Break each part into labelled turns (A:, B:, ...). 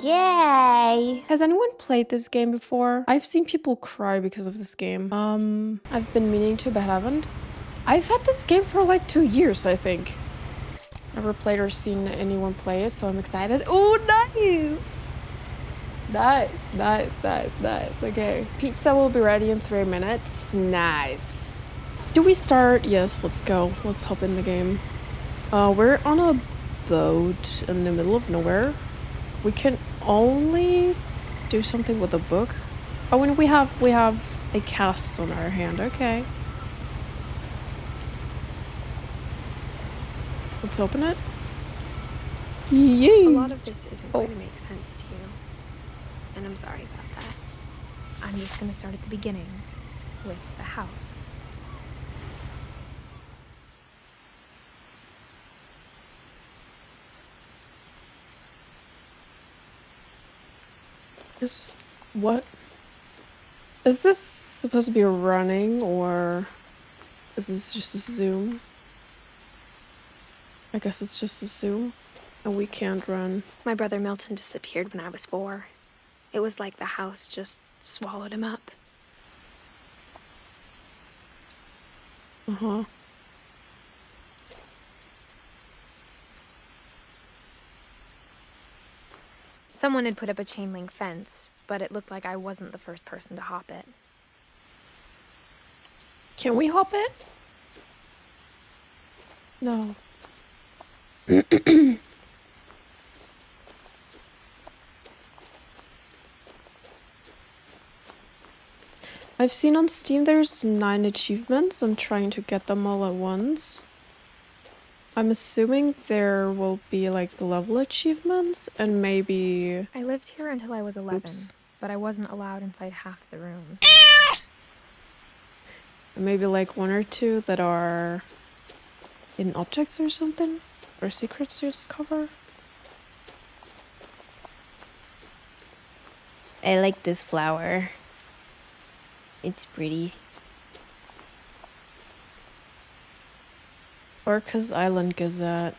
A: Gay.
B: Has anyone played this game before? I've seen people cry because of this game. I've been meaning to, but haven't. I've had this game for like 2 years, I think. Never played or seen anyone play it, so I'm excited. Oh, nice! Nice. Okay. Pizza will be ready in 3 minutes. Nice. Do we start? Yes, let's go. Let's hop in the game. We're on a boat in the middle of nowhere. We can only do something with a book. Oh, and we have a cast on our hand. Okay. Let's open it. Yay!
C: A lot of this isn't going to make sense to you, and I'm sorry about that. I'm just going to start at the beginning, with the house.
B: What? Is this supposed to be running, or is this just a zoom? I guess it's just a zoom, and we can't run.
C: My brother Milton disappeared when I was 4. It was like the house just swallowed him up.
B: Uh-huh.
C: Someone had put up a chain link fence, but it looked like I wasn't the first person to hop it.
B: Can we hop it? No. I've seen on Steam there's 9 achievements. I'm trying to get them all at once. I'm assuming there will be like the level achievements and maybe...
C: I lived here until I was 11,
B: Oops.
C: but I wasn't allowed inside half the rooms.
B: Maybe like 1 or 2 that are hidden objects or something? Or secrets to discover?
A: I like this flower. It's pretty.
B: Orca's Island Gazette.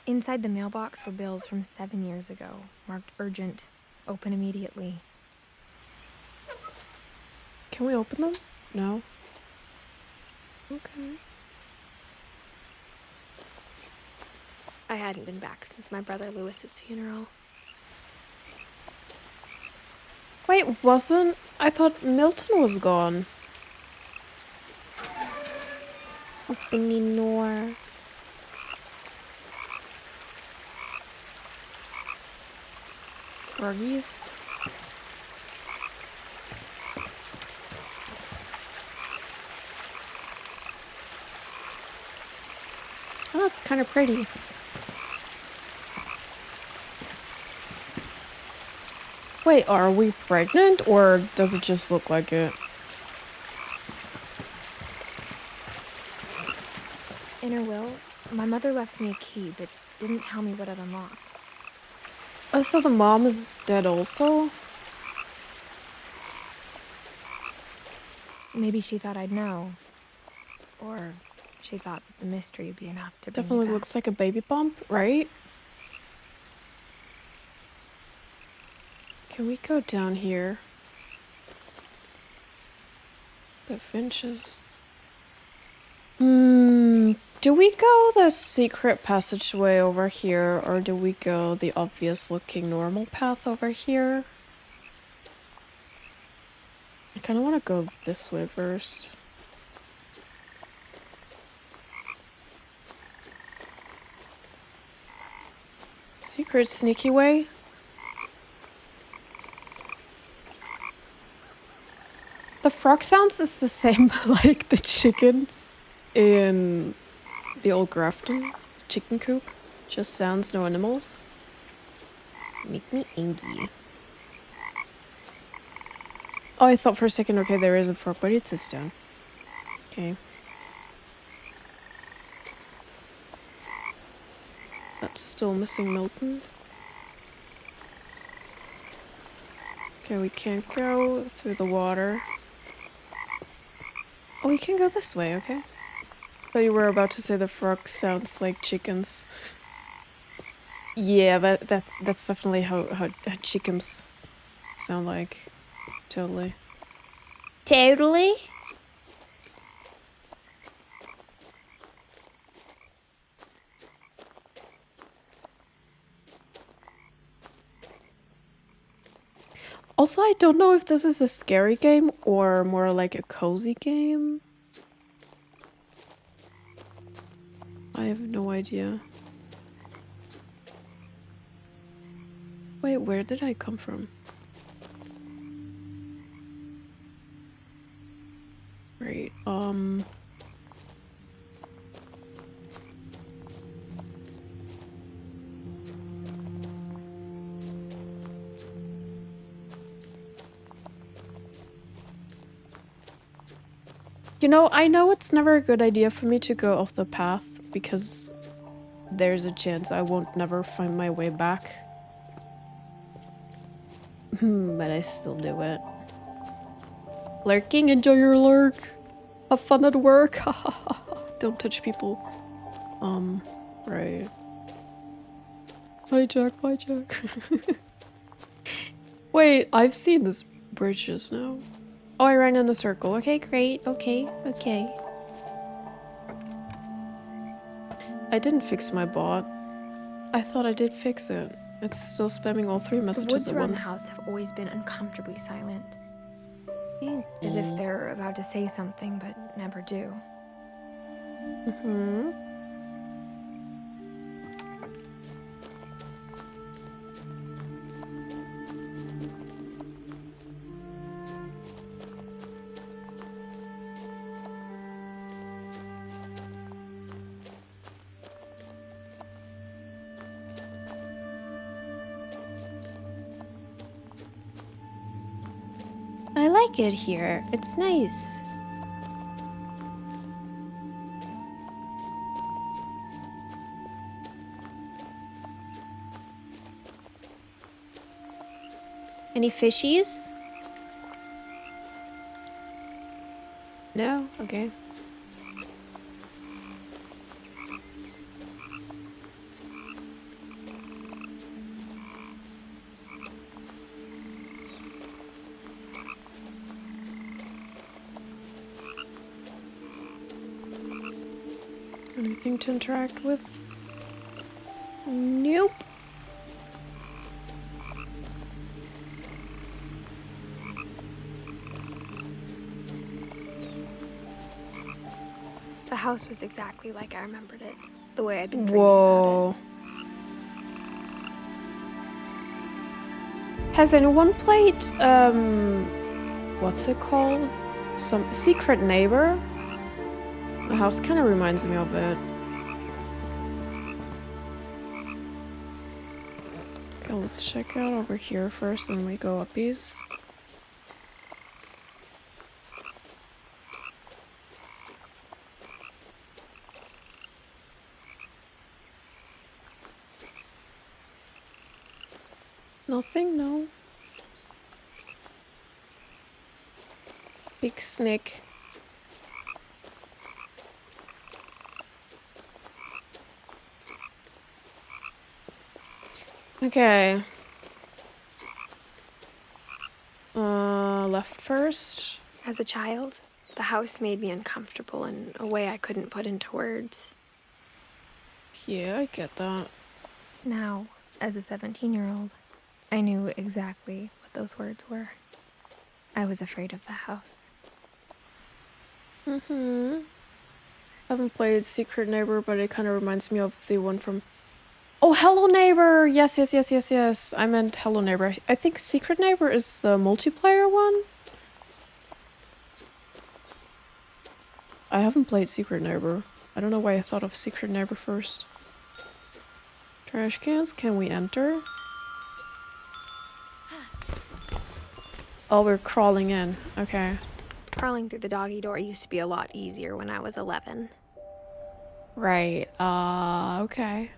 C: Inside the mailbox were bills from 7 years ago, marked urgent, open immediately.
B: Can we open them? No. Okay.
C: I hadn't been back since my brother Lewis's funeral.
B: Wait, wasn't... I thought Milton was gone.
A: Opening door.
B: Froggies? Oh, that's kind of pretty. Wait, are we pregnant or does it just look like it?
C: In her will, my mother left me a key, but didn't tell me what it unlocked.
B: Oh, so the mom is dead also?
C: Maybe she thought I'd know. Or she thought that the mystery would be enough to bring me
B: Definitely
C: back.
B: looks like a baby bump, right? Can we go down here? The Finches. Do we go the secret passageway over here, or do we go the obvious looking normal path over here? I kind of want to go this way first. Secret sneaky way? The frog sounds is the same like the chickens in the old Grafton chicken coop. Just sounds, no animals.
A: Make me angry.
B: Oh, I thought for a second, okay, there is a frog, but it's a stone. Okay. That's still missing Milton. Okay, we can't go through the water. Oh, we can go this way, okay. Thought you were about to say the frog sounds like chickens. Yeah, that's definitely how chickens sound like. Totally.
A: Totally.
B: Also, I don't know if this is a scary game or more like a cozy game. I have no idea. Wait, where did I come from? Right, You know, I know it's never a good idea for me to go off the path because there's a chance I won't never find my way back. But I still do it. Lurking, enjoy your lurk. Have fun at work. Don't touch people. Right. Bye, Jack. Bye, Jack. Wait, I've seen this bridge just now. Oh, I ran in a circle. Okay, great. Okay. I didn't fix my bot. I thought I did fix it. It's still spamming all 3
C: The
B: messages
C: woods
B: at
C: around the
B: once.
C: house have always been uncomfortably silent. As if they're about to say something but never do.
A: I like it here. It's nice. Any fishies? No? Okay.
B: Anything to interact with?
A: Nope.
C: The house was exactly like I remembered it. The way I'd been dreaming
B: Whoa. Has anyone played, what's it called? Some Secret Neighbor? The house kind of reminds me of it. Okay, let's check out over here first and we go uppies. Nothing, no. Big snake. Okay. Left first.
C: As a child, the house made me uncomfortable in a way I couldn't put into words.
B: Yeah, I get that.
C: Now, as a 17-year-old, I knew exactly what those words were. I was afraid of the house.
B: Haven't played Secret Neighbor, but it kind of reminds me of the one from... Oh, Hello Neighbor! Yes. I meant Hello Neighbor. I think Secret Neighbor is the multiplayer one? I haven't played Secret Neighbor. I don't know why I thought of Secret Neighbor first. Trash cans, can we enter? Oh, we're crawling in. Okay.
C: Crawling through the doggy door used to be a lot easier when I was 11.
B: Right, okay.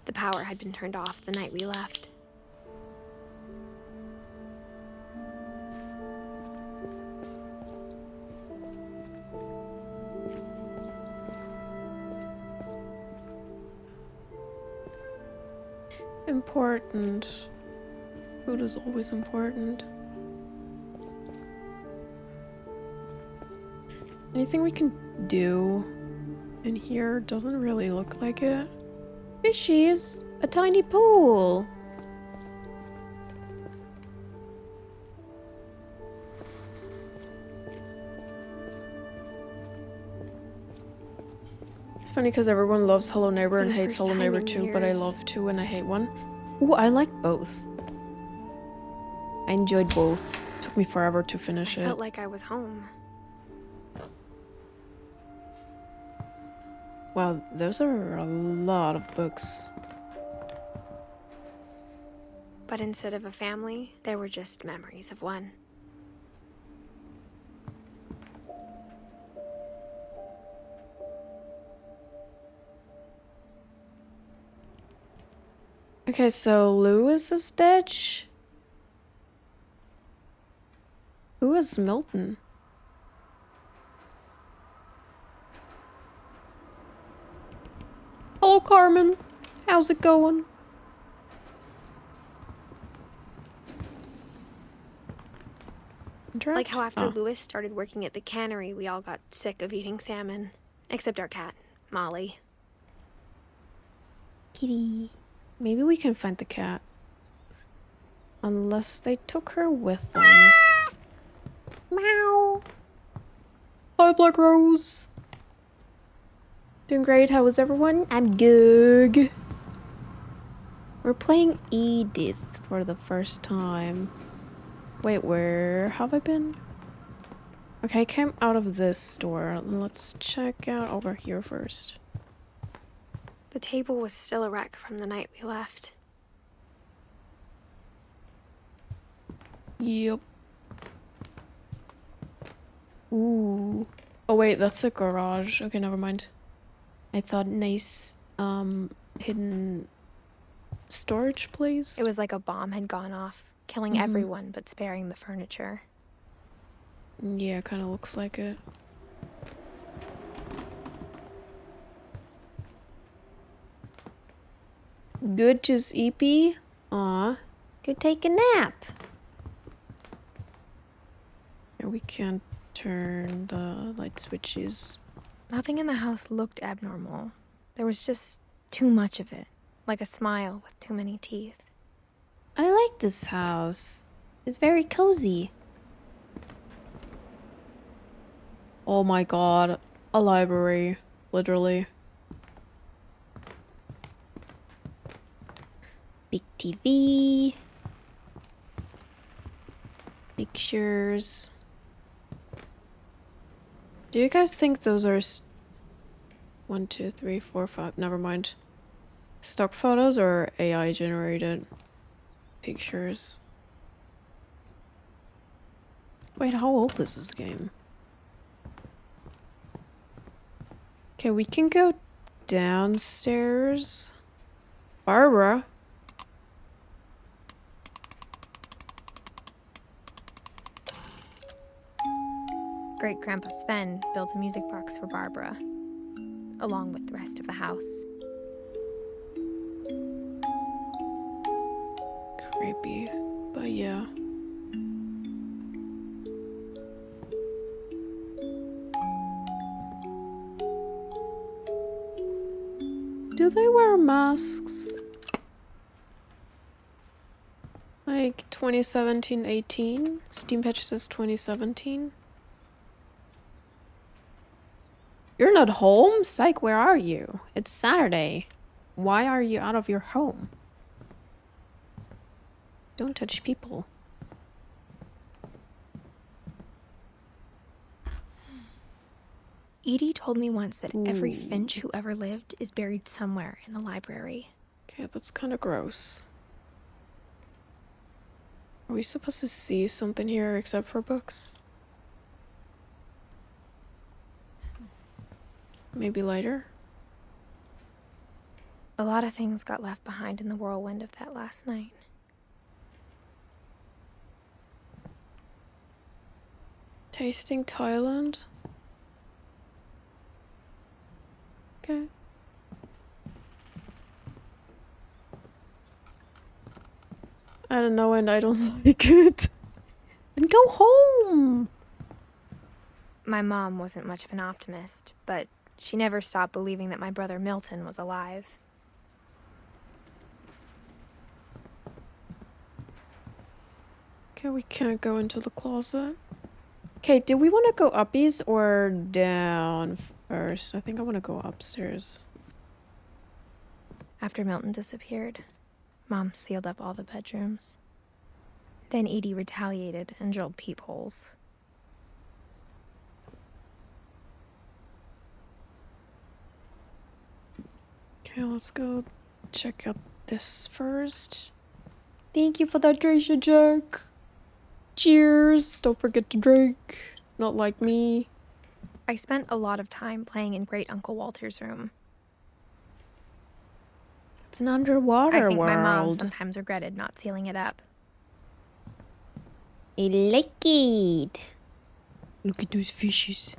C: The power had been turned off the night we left.
B: Important. Food is always important. Anything we can do in here? Doesn't really look like it. Fishies! A tiny pool! It's funny because everyone loves Hello Neighbor and hates Hello Neighbor too, but I love two and I hate one. Ooh, I like both. I enjoyed both. Took me forever to finish it.
C: I felt like I was home.
B: Wow, those are a lot of books.
C: But instead of a family, there were just memories of one.
B: Okay, so Lewis is dead. Who is Milton? Hello, Carmen. How's it going?
C: Like how after Lewis started working at the cannery, we all got sick of eating salmon. Except our cat, Molly.
B: Kitty. Maybe we can find the cat. Unless they took her with them. Meow. Hi, Black Rose. Doing great. How is everyone? I'm good. We're playing Edith for the first time. Wait, where have I been? Okay, I came out of this door. Let's check out over here first.
C: The table was still a wreck from the night we left.
B: Yep. Ooh. Oh wait, that's a garage. Okay, never mind. I thought nice, hidden storage place.
C: It was like a bomb had gone off, killing everyone but sparing the furniture.
B: Yeah, kind of looks like it. Good to sleepy. Aw. Go take a nap. Yeah, we can't turn the light switches.
C: Nothing in the house looked abnormal. There was just too much of it, like a smile with too many teeth.
A: I like this house. It's very cozy.
B: Oh my god. A library. Literally.
A: Big TV. Pictures.
B: Do you guys think those are 1, 2, 3, 4, 5? Never mind. Stock photos or AI generated pictures? Wait, how old is this game? Okay, we can go downstairs. Barbara.
C: Great-Grandpa Sven built a music box for Barbara, along with the rest of the house.
B: Creepy, but yeah. Do they wear masks? Like 2017-18? Steam patch says 2017. You're not home? Psych, where are you? It's Saturday. Why are you out of your home? Don't touch people.
C: Edie told me once that every
B: Ooh.
C: Finch who ever lived is buried somewhere in the library.
B: Okay, that's kind of gross. Are we supposed to see something here except for books? Maybe later?
C: A lot of things got left behind in the whirlwind of that last night.
B: Tasting Thailand? Okay. I don't know, and I don't like it. Then go home!
C: My mom wasn't much of an optimist, but she never stopped believing that my brother Milton was alive.
B: Okay, we can't go into the closet. Okay, do we want to go uppies or down first? I think I want to go upstairs.
C: After Milton disappeared, Mom sealed up all the bedrooms. Then Edie retaliated and drilled peepholes.
B: Okay, let's go check out this first. Thank you for the hydration, Jack. Cheers. Don't forget to drink. Not like me.
C: I spent a lot of time playing in Great Uncle Walter's room.
B: It's an underwater
C: I think my mom
B: world.
C: sometimes regretted not sealing it up.
A: I like it.
B: Look at those fishes.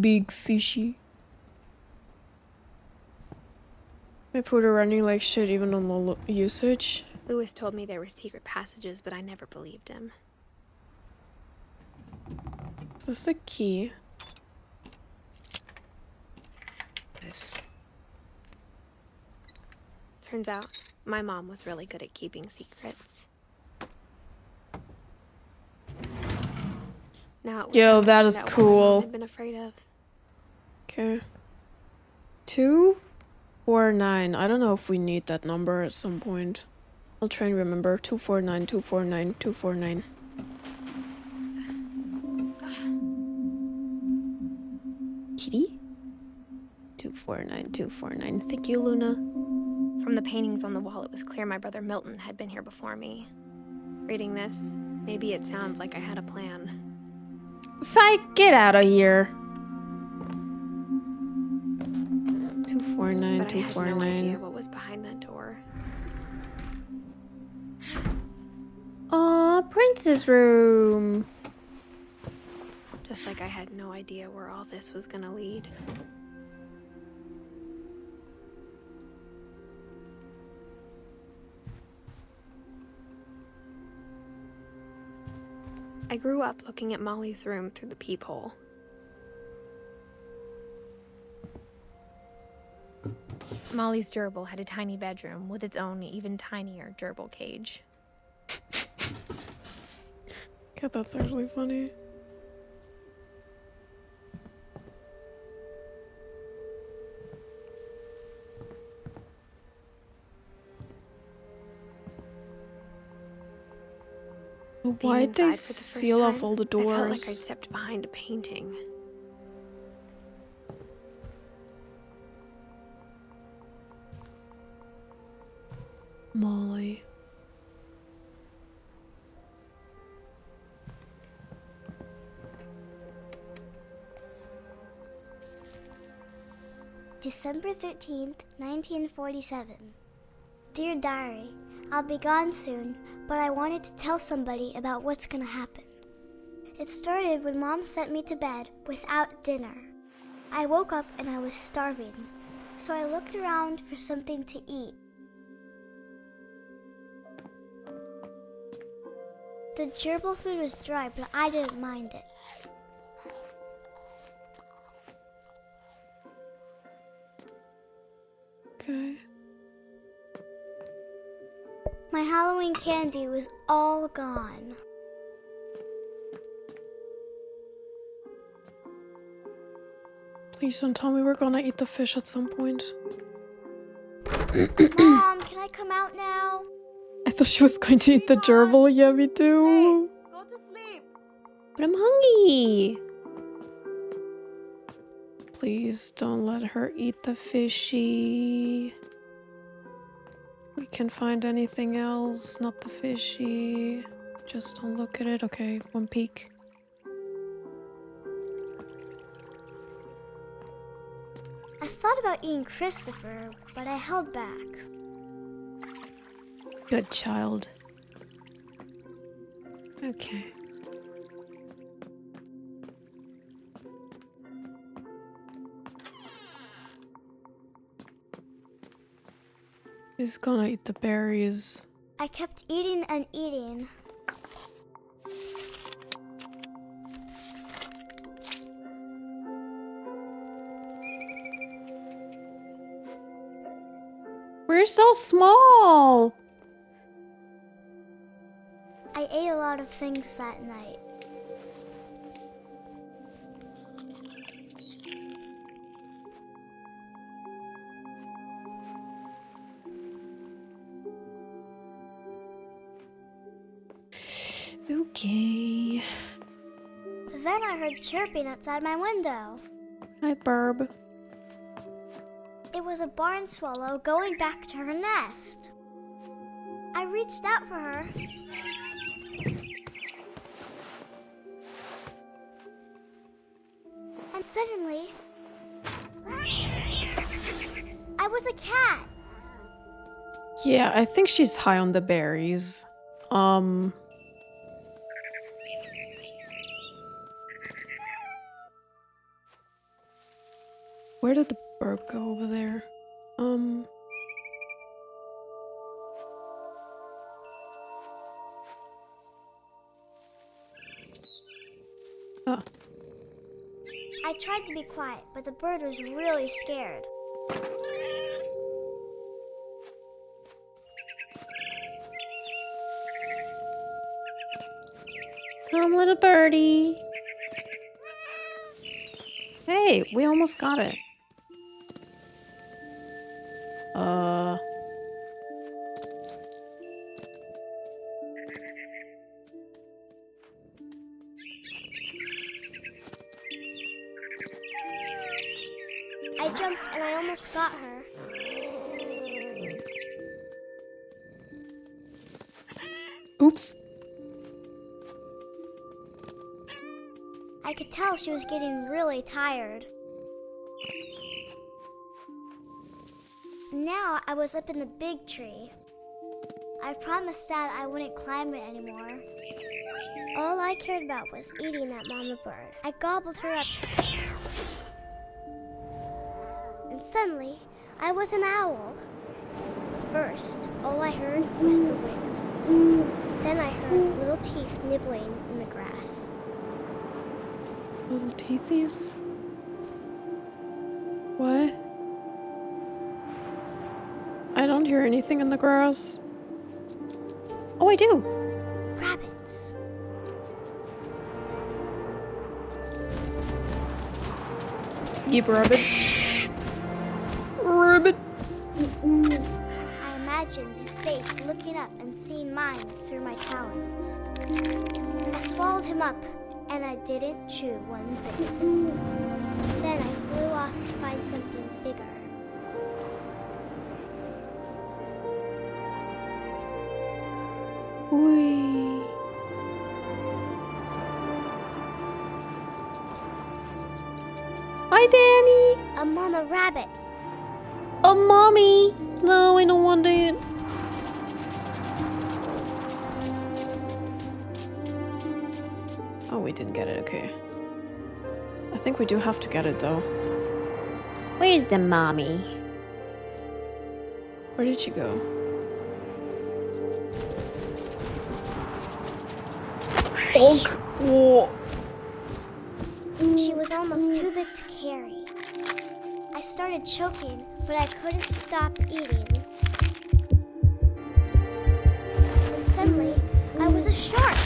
B: Big fishy. My put her running like shit even on low usage.
C: Lewis told me there were secret passages, but I never believed him.
B: Is this the key? Nice.
C: Turns out, my mom was really good at keeping secrets. Now it was
B: Yo,
C: time to
B: that
C: find
B: is
C: out what my
B: cool.
C: mom had been afraid of.
B: Okay. 249. I don't know if we need that number at some point. I'll try and remember. 249, 249, 249. Kitty? 249, 249. Thank you, Luna.
C: From the paintings on the wall, it was clear my brother Milton had been here before me. Reading this, maybe it sounds like I had a plan.
B: Psych, get out of here. 249,
C: But I had no idea
B: 249.
C: what was behind that door.
B: Aw, princess room.
C: Just like I had no idea where all this was gonna lead. I grew up looking at Molly's room through the peephole. Molly's gerbil had a tiny bedroom with its own even tinier gerbil cage.
B: God, that's actually funny.
C: Being
B: Why'd they
C: inside for the first
B: seal off
C: time,
B: all the
C: I felt like I'd
B: doors?
C: stepped behind a painting.
B: Molly.
D: December 13th, 1947. Dear Diary, I'll be gone soon, but I wanted to tell somebody about what's gonna happen. It started when Mom sent me to bed without dinner. I woke up and I was starving, so I looked around for something to eat. The gerbil food was dry, but I didn't mind it.
B: Okay.
D: My Halloween candy was all gone.
B: Please don't tell me we're gonna eat the fish at some point.
D: Mom, can I come out now?
B: I thought she was going to eat the gerbil. Yeah, me too.
E: Go to sleep.
B: But I'm hungry. Please don't let her eat the fishy. We can find anything else, not the fishy. Just don't look at it. Okay, one peek.
D: I thought about eating Christopher, but I held back.
B: Good child. Okay. He's gonna eat the berries.
D: I kept eating and eating.
B: We're so small!
D: I ate a lot of things that night.
B: Okay.
D: Then I heard chirping outside my window.
B: Hi, Barb.
D: It was a barn swallow going back to her nest. I reached out for her. And suddenly, I was a cat.
B: Yeah, I think she's high on the berries. Where did the bird go over there? Oh.
D: I tried to be quiet, but the bird was really scared.
B: Come, little birdie. Hey, we almost got it.
D: I jumped and I almost got her.
B: Oops.
D: I could tell she was getting really tired. Now I was up in the big tree. I promised Dad I wouldn't climb it anymore. All I cared about was eating that mama bird. I gobbled her up. And suddenly, I was an owl. First, all I heard was the wind. Then I heard little teeth nibbling in the grass.
B: Little teethies? What? I don't hear anything in the grass. Oh, I do!
D: Rabbits.
B: Yep, rabbit. Rabbit!
D: I imagined his face looking up and seeing mine through my talons. I swallowed him up, and I didn't chew one bit. Then I flew off to find something bigger.
B: Whee! Hi, Danny!
D: A mama rabbit.
B: A mommy! No, I don't want it. Oh, we didn't get it, okay. I think we do have to get it, though.
A: Where's the mommy?
B: Where did she go? Bonk! Whoa!
D: She was almost too big to carry. I started choking, but I couldn't stop eating. And suddenly, I was a shark.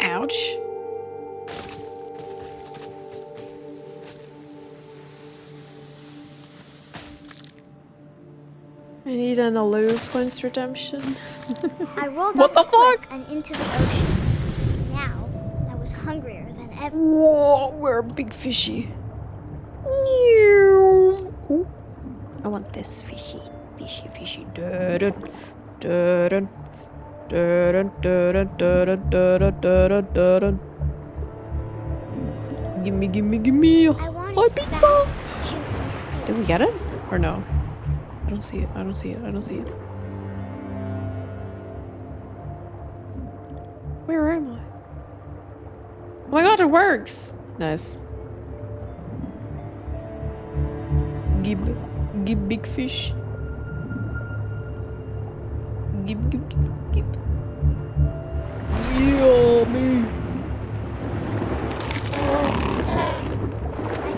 B: Ouch. I need an allure points redemption.
D: I rolled
B: What
D: off
B: the
D: cliff
B: fuck?
D: and into the ocean. Now, I was hungrier than ever.
B: Whoa, we're a big fishy. Ooh.
A: I want this fishy. Fishy, fishy.
B: Dun, dun, dun, dun, dun, dun, dun, dun. Gimme, gimme, gimme.
D: I wanted
B: My
D: that
B: pizza!
D: juicy soup.
B: Did we get it? Or no? I don't see it. I don't see it. I don't see it. Where am I? Oh my god, it works! Nice. Gib. Gib big fish. Gib, gib, gib, gib. Yummy!
D: I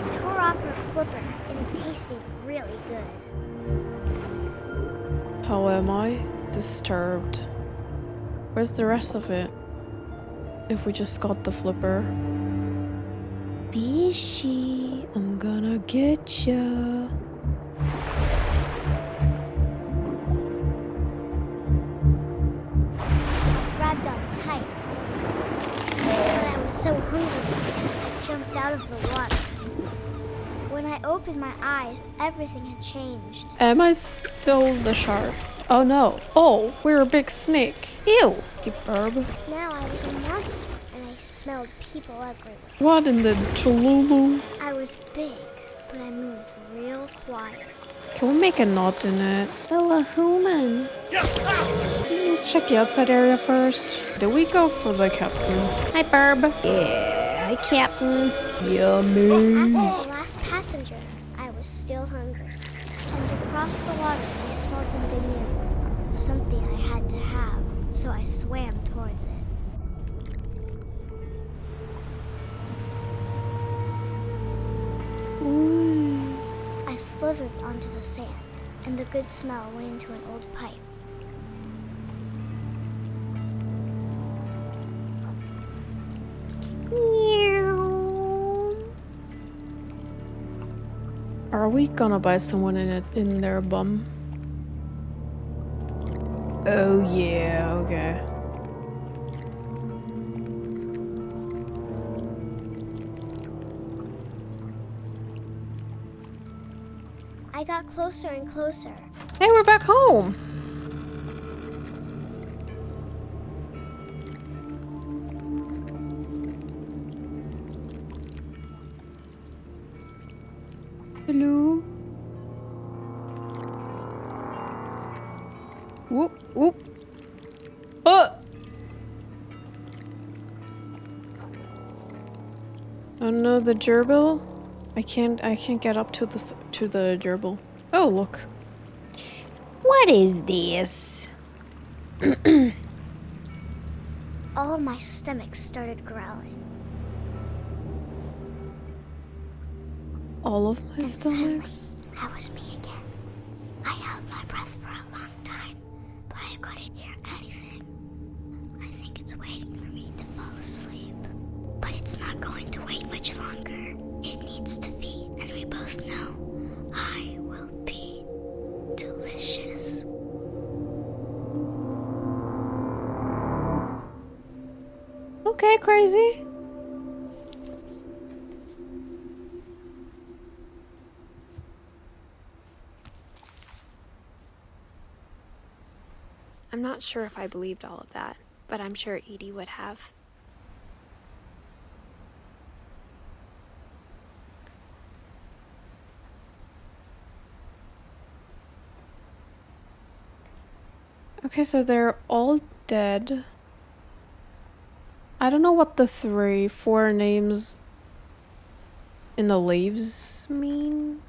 D: tore off her flipper and it tasted really good.
B: How am I? Disturbed. Where's the rest of it? If we just got the flipper. Fishy, I'm gonna get ya.
D: Grabbed on tight. But I was so hungry, I jumped out of the water. When I opened my eyes, everything had changed.
B: Am I still the shark? Oh no. Oh, we're a big snake. Ew. You herb.
D: Now I was a monster, and I smelled people everywhere.
B: What in the Cholulu?
D: I was big, but I moved real quiet.
B: Can we make a knot in it? Oh, a human. Let's check the outside area first. Do we go for the captain? Hi, Barb. Yeah, hi, Captain. Yummy.
D: After the last passenger, I was still hungry. And across the water, I smelled something new. Something I had to have, so I swam towards it.
B: Ooh.
D: I slithered onto the sand, and the good smell went into an old pipe.
B: Are we gonna buy someone in their bum? Oh yeah, okay.
D: I got closer and closer.
B: Hey, we're back home. Hello. Whoop whoop. Oh no, the gerbil. I can't get up to the gerbil. Oh look.
A: What is this?
D: All of my stomach started growling.
B: All of my
D: And suddenly,
B: stomachs.
D: I was me again. I held my breath for a long time, but I couldn't hear anything. I think it's waiting for me to fall asleep. But it's not going to wait much longer. It needs to feed, and we both know I will be delicious.
B: Okay, crazy.
C: I'm not sure if I believed all of that, but I'm sure Edie would have.
B: Okay, so they're all dead. I don't know what the 4 names in the leaves mean.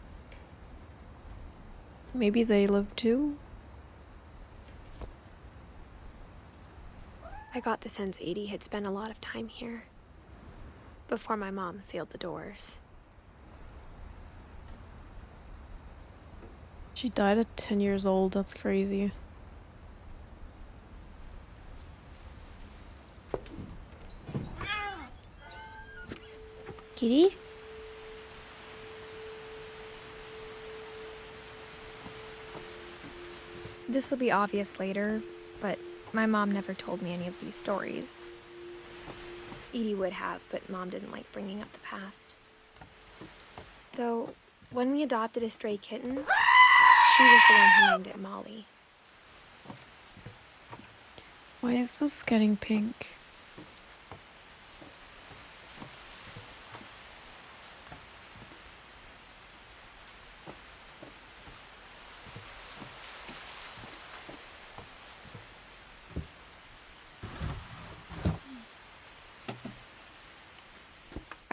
B: Maybe they live too?
C: I got the sense Edie had spent a lot of time here before my mom sealed the doors.
B: She died at 10 years old, that's crazy.
A: Kitty?
C: This will be obvious later, but my mom never told me any of these stories. Edie would have, but Mom didn't like bringing up the past. Though, when we adopted a stray kitten, she was the one who named it Molly.
B: Why is this getting pink?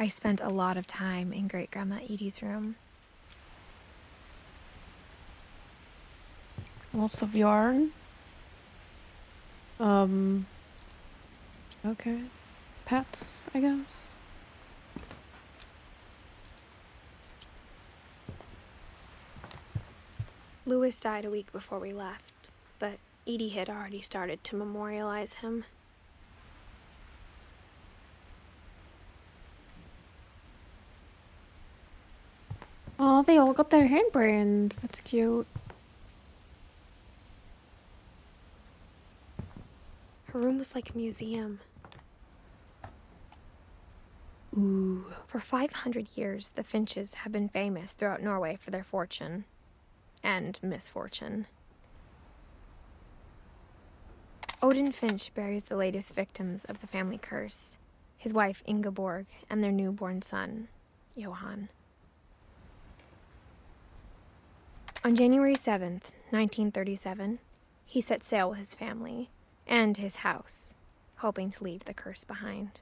C: I spent a lot of time in Great-Grandma Edie's room.
B: Lots of yarn. Okay. Pets, I guess.
C: Louis died a week before we left, but Edie had already started to memorialize him.
B: Oh, they all got their handprints. That's cute.
C: Her room was like a museum.
B: Ooh.
C: For 500 years, the Finches have been famous throughout Norway for their fortune. And misfortune. Odin Finch buries the latest victims of the family curse, his wife Ingeborg and their newborn son, Johan. On January 7th, 1937, he set sail with his family and his house, hoping to leave the curse behind.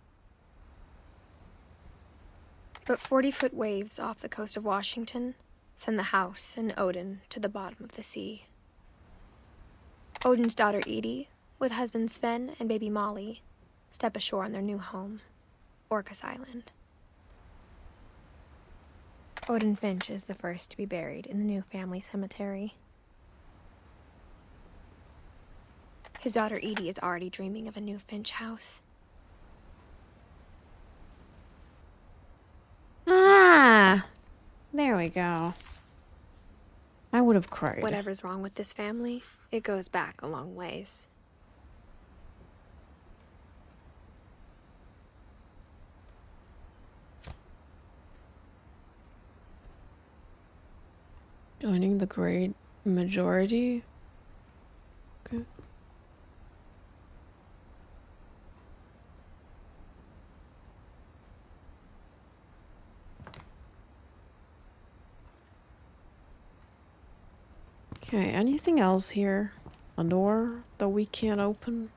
C: But 40-foot waves off the coast of Washington send the house and Odin to the bottom of the sea. Odin's daughter Edie, with husband Sven and baby Molly, step ashore on their new home, Orcas Island. Odin Finch is the first to be buried in the new family cemetery. His daughter Edie is already dreaming of a new Finch house.
B: Ah! There we go. I would have cried.
C: Whatever's wrong with this family, it goes back a long ways.
B: Joining the great majority? Okay. Okay, anything else here? A door that we can't open?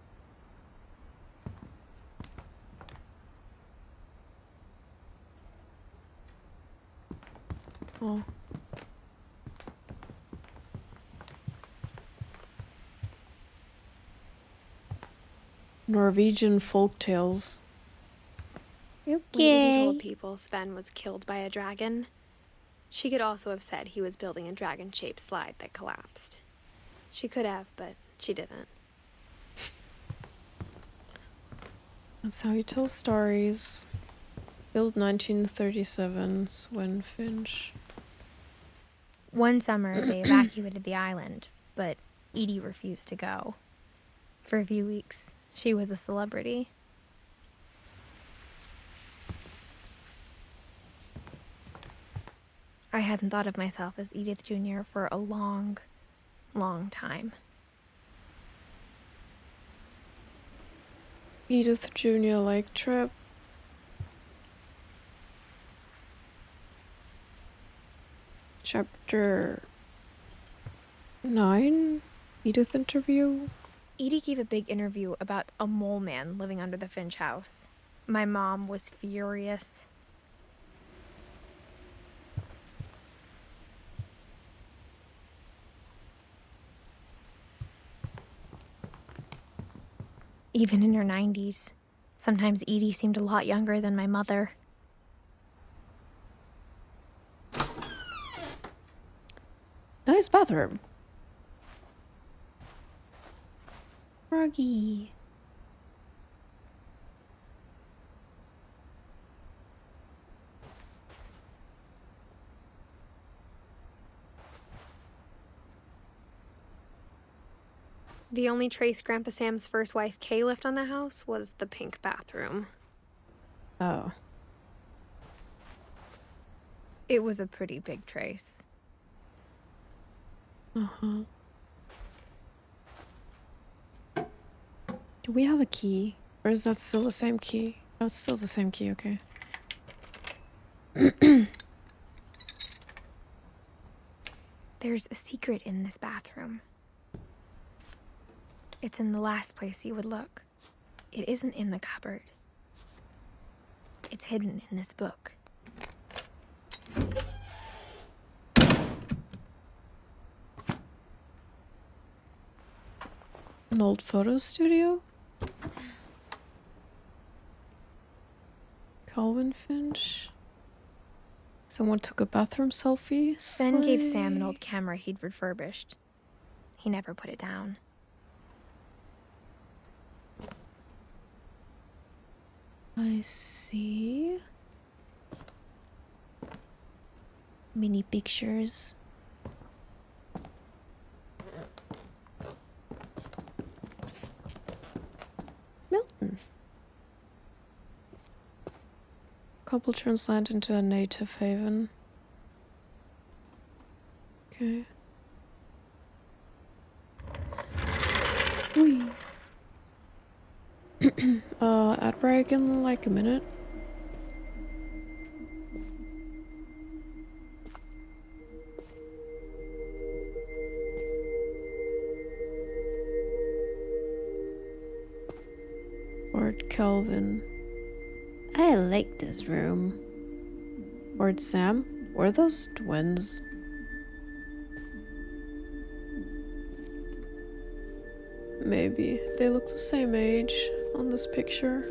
B: Oh. Norwegian folk tales.
C: When Edie told people Sven was killed by a dragon, she could also have said he was building a dragon-shaped slide that collapsed. She could have, but she didn't.
B: That's how you tell stories. Built 1937, Sven Finch.
C: One summer, they evacuated the island, but Edie refused to go. For a few weeks, she was a celebrity. I hadn't thought of myself as Edith Jr. for a long, long time.
B: Edith Jr. Lake Trip. Chapter 9? Edith interview?
C: Edie gave a big interview about a mole man living under the Finch house. My mom was furious. Even in her 90s, sometimes Edie seemed a lot younger than my mother.
B: Nice bathroom. Froggy.
C: The only trace Grandpa Sam's first wife Kay left on the house was the pink bathroom.
B: Oh.
C: It was a pretty big trace.
B: Uh-huh. Do we have a key? Or is that still the same key? Oh, it's still the same key, okay.
C: There's a secret in this bathroom. It's in the last place you would look. It isn't in the cupboard. It's hidden in this book.
B: An old photo studio? Calvin Finch? Someone took a bathroom selfie?
C: Ben gave
B: Slay.
C: Sam an old camera he'd refurbished. He never put it down.
A: I see. Mini pictures.
B: Milton. Couple turns land into a native haven. Okay. Whee. Ad break in like a minute. Lord Kelvin.
A: I like this room.
B: Lord Sam? Were those twins? Maybe. They look the same age on this picture.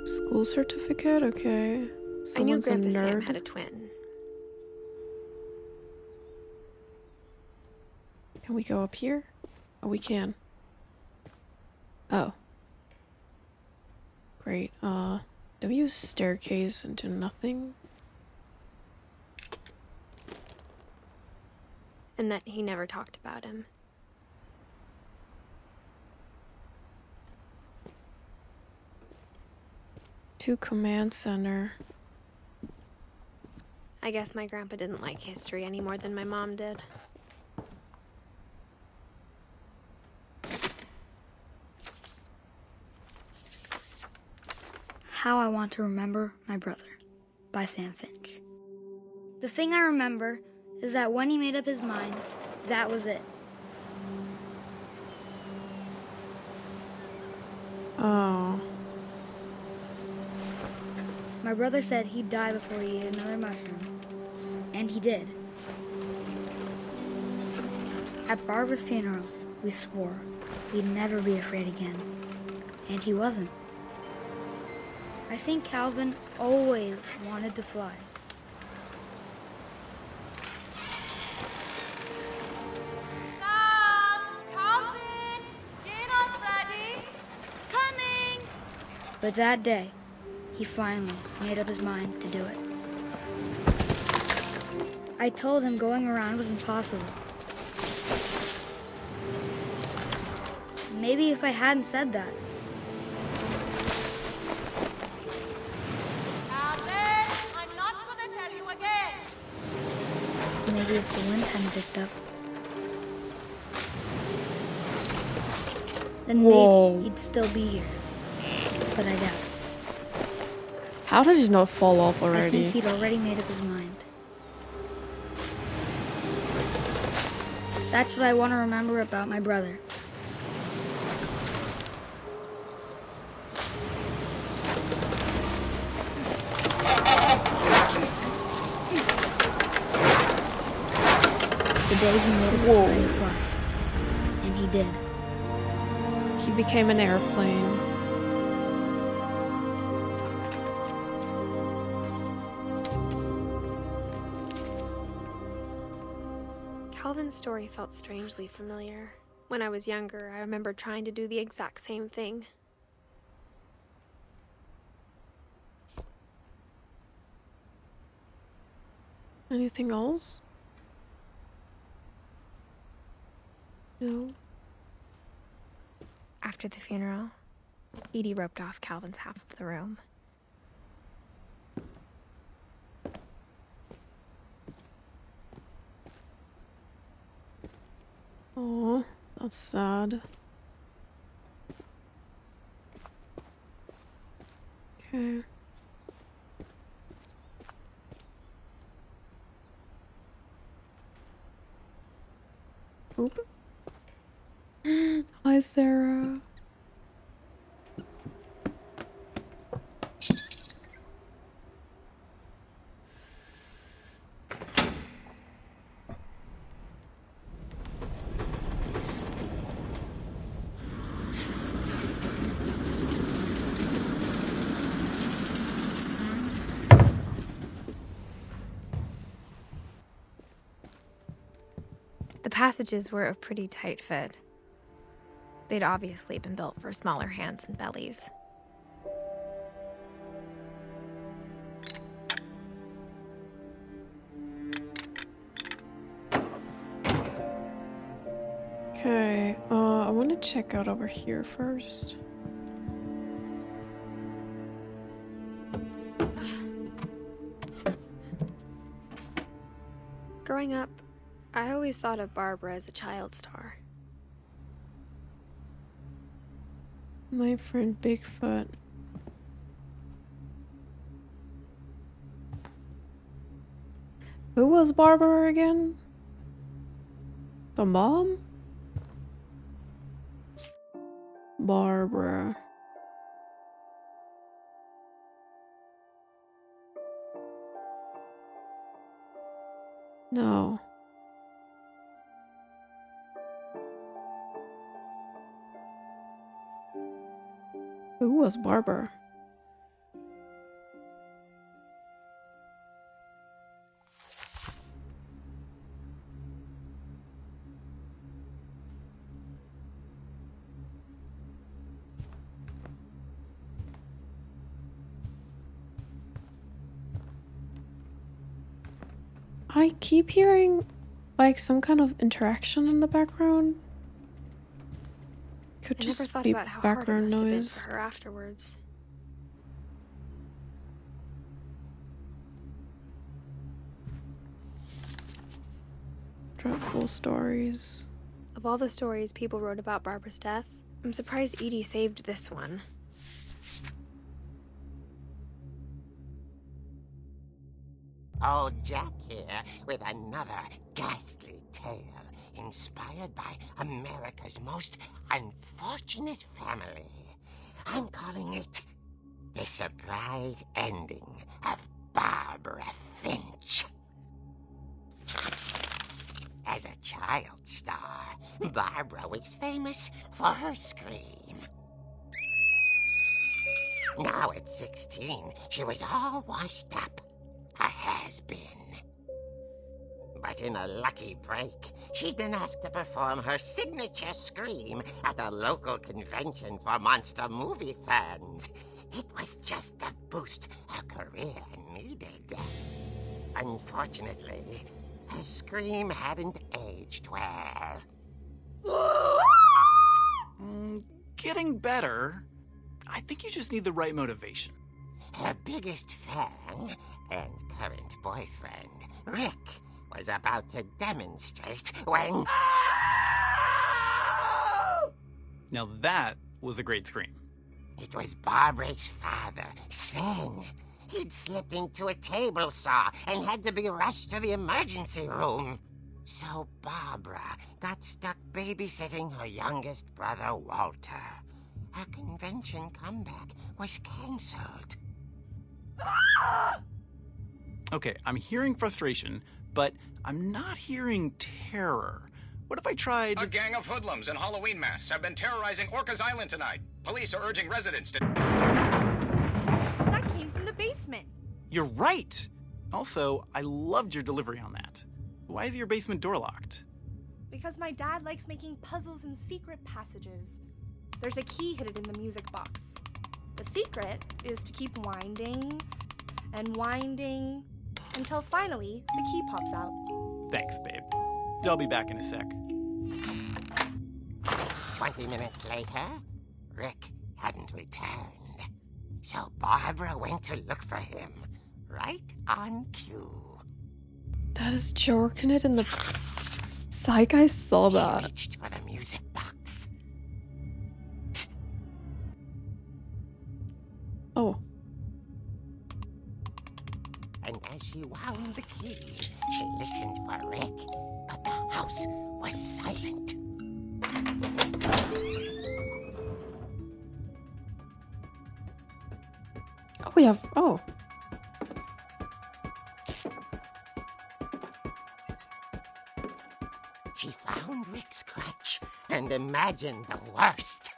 B: School certificate? Okay.
C: I knew
B: Someone's a
C: Grandpa Sam
B: nerd.
C: had a twin.
B: Can we go up here? Oh, we can. Oh. Great. Do we use staircase into nothing?
C: And that he never talked about him.
B: To command center.
C: I guess my grandpa didn't like history any more than my mom did.
E: How I Want to Remember My Brother by Sam Finch. The thing I remember is that when he made up his mind, that was it.
B: Oh.
E: My brother said he'd die before he ate another mushroom. And he did. At Barbara's funeral, we swore we'd never be afraid again. And he wasn't. I think Calvin always wanted to fly.
F: Sam! Calvin! Dinner's ready! Coming!
E: But that day, he finally made up his mind to do it. I told him going around was impossible. Maybe if I hadn't said that,
F: Calvin, I'm not gonna tell you again.
E: maybe if the wind hadn't picked up, then
B: Whoa.
E: maybe he'd still be here. But I doubt it.
B: How did he not fall off
E: I
B: already?
E: think he'd already made up his mind. That's what I want to remember about my brother. The day he made up his mind to fly. And he did.
B: He became an airplane.
C: Calvin's story felt strangely familiar. When I was younger, I remember trying to do the exact same thing.
B: Anything else? No.
C: After the funeral, Edie roped off Calvin's half of the room.
B: Oh, that's sad. Okay. Oop. Hi, Sarah.
C: The passages were a pretty tight fit. They'd obviously been built for smaller hands and bellies.
B: Okay, I want to check out over here first.
C: Growing up, I always thought of Barbara as a child star.
B: My friend Bigfoot. Who was Barbara again? The mom? Barbara. No. Who was Barbara? I keep hearing like some kind of interaction in the background. Could
C: I never
B: just
C: thought
B: be
C: about how hard it
B: background
C: must have been
B: noise.
C: for her afterwards.
B: Dreadful stories.
C: Of all the stories people wrote about Barbara's death, I'm surprised Edie saved this one.
G: Old Jack here with another ghastly tale inspired by America's most unfortunate family. I'm calling it The Surprise Ending of Barbara Finch. As a child star, Barbara was famous for her scream. Now at 16, she was all washed up. A has-been. But in a lucky break, she'd been asked to perform her signature scream at a local convention for monster movie fans. It was just the boost her career needed. Unfortunately, her scream hadn't aged well.
H: Getting better. I think you just need the right motivation.
G: Her biggest fan and current boyfriend, Rick, was about to demonstrate when...
H: Now that was a great scream.
G: It was Barbara's father, Sven. He'd slipped into a table saw and had to be rushed to the emergency room. So Barbara got stuck babysitting her youngest brother, Walter. Her convention comeback was cancelled.
H: Okay, I'm hearing frustration, but I'm not hearing terror. What if I tried...
I: A gang of hoodlums in Halloween masks have been terrorizing Orcas Island tonight. Police are urging residents to...
F: That came from the basement.
H: You're right! Also, I loved your delivery on that. Why is your basement door locked?
F: Because my dad likes making puzzles and secret passages. There's a key hidden in the music box. The secret is to keep winding and winding until finally the key pops out.
H: Thanks, babe. I'll be back in a sec.
G: 20 minutes later, Rick hadn't returned. So Barbara went to look for him, right on cue.
B: That is jerking it in the... Psych, I saw
G: She
B: that.
G: reached for the music box.
B: Oh.
G: And as she wound the key, she listened for Rick. But the house was silent.
B: Oh, we have. Oh.
G: She found Rick's crutch and imagined the worst.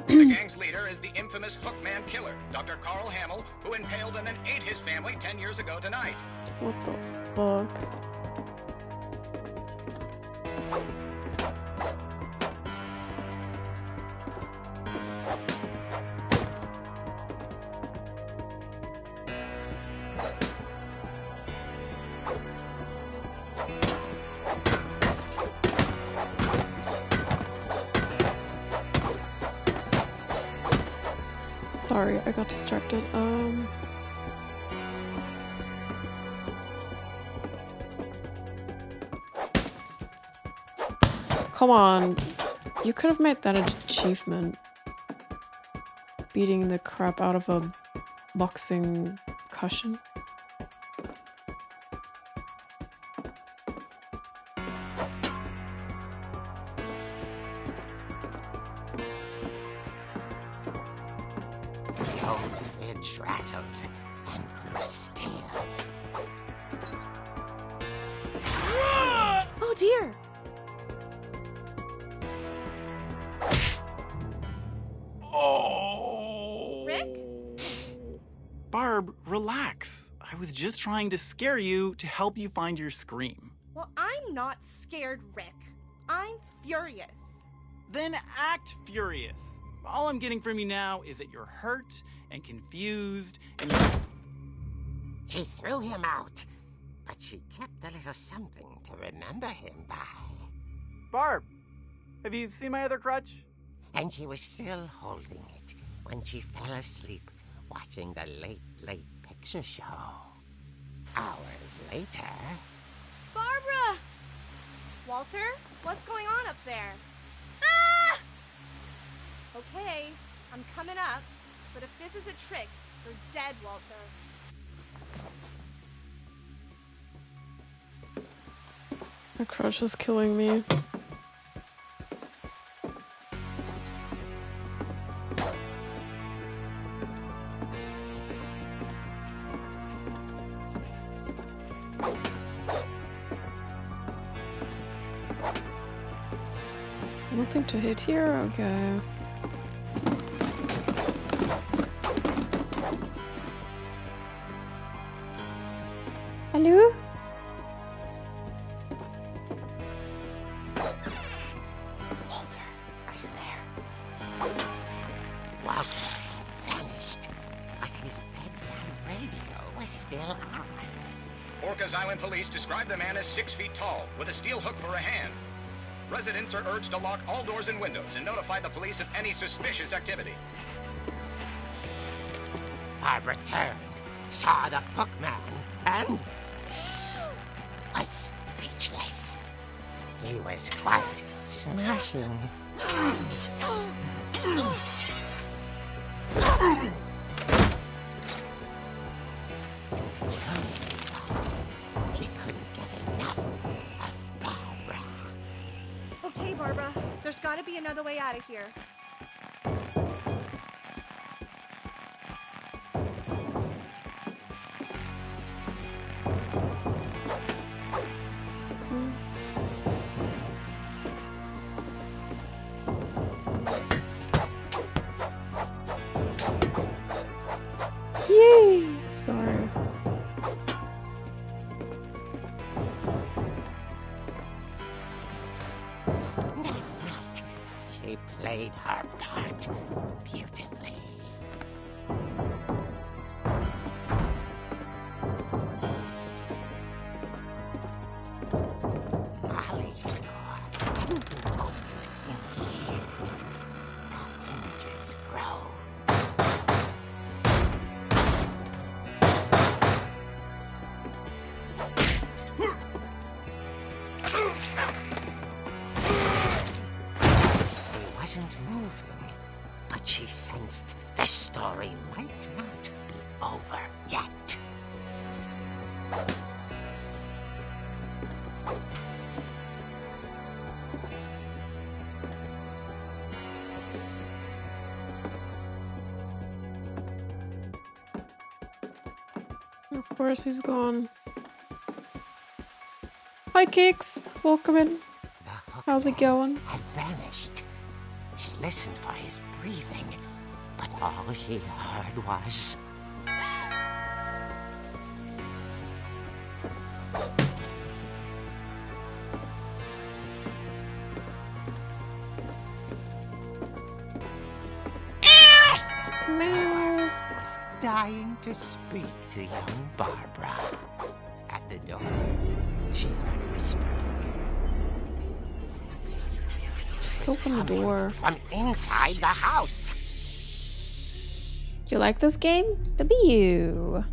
I: The gang's leader is the infamous Hookman killer, Dr. Carl Hamill, who impaled and then ate his family 10 years ago tonight.
B: What the fuck? Sorry, I got distracted. Come on. You could have made that an achievement. Beating the crap out of a boxing cushion.
G: The old fridge rattled and grew still.
F: Oh dear!
H: Oh!
F: Rick?
H: Barb, relax. I was just trying to scare you to help you find your scream.
F: Well, I'm not scared, Rick. I'm furious.
H: Then act furious. All I'm getting from you now is that you're hurt and confused and you're...
G: She threw him out, but she kept a little something to remember him by.
H: Barb, have you seen my other crutch?
G: And she was still holding it when she fell asleep watching the late picture show. Hours later...
F: Barbara! Walter, what's going on up there? Ah! Okay, I'm coming up, but if this is a trick, you're dead, Walter.
B: My crush is killing me. Nothing to hit here? Okay. Hello?
G: Walter, are you there? Walter had vanished, but his bedside radio was still on.
I: Orcas Island police describe the man as 6 feet tall, with a steel hook for a hand. Residents are urged to lock all doors and windows and notify the police of any suspicious activity.
G: Barbara turned, saw the hook man, and was speechless. He was quite smashing. And he was. He couldn't get enough of Barbara.
F: Okay, Barbara, there's gotta be another way out of here.
B: Yay! Sorry.
G: That night, she played her part beautifully. Molly's door hadn't been opened in years. The hinges groaned.
B: Of course he's gone. Hi, Kicks. Welcome in. How's it going?
G: Had vanished. She listened for his breathing, but all she heard was...
B: Meow.
G: was dying to speak to young Barbara. At the door, she heard whispering.
B: Just open the door.
G: From inside the house.
B: You like this game? The be you.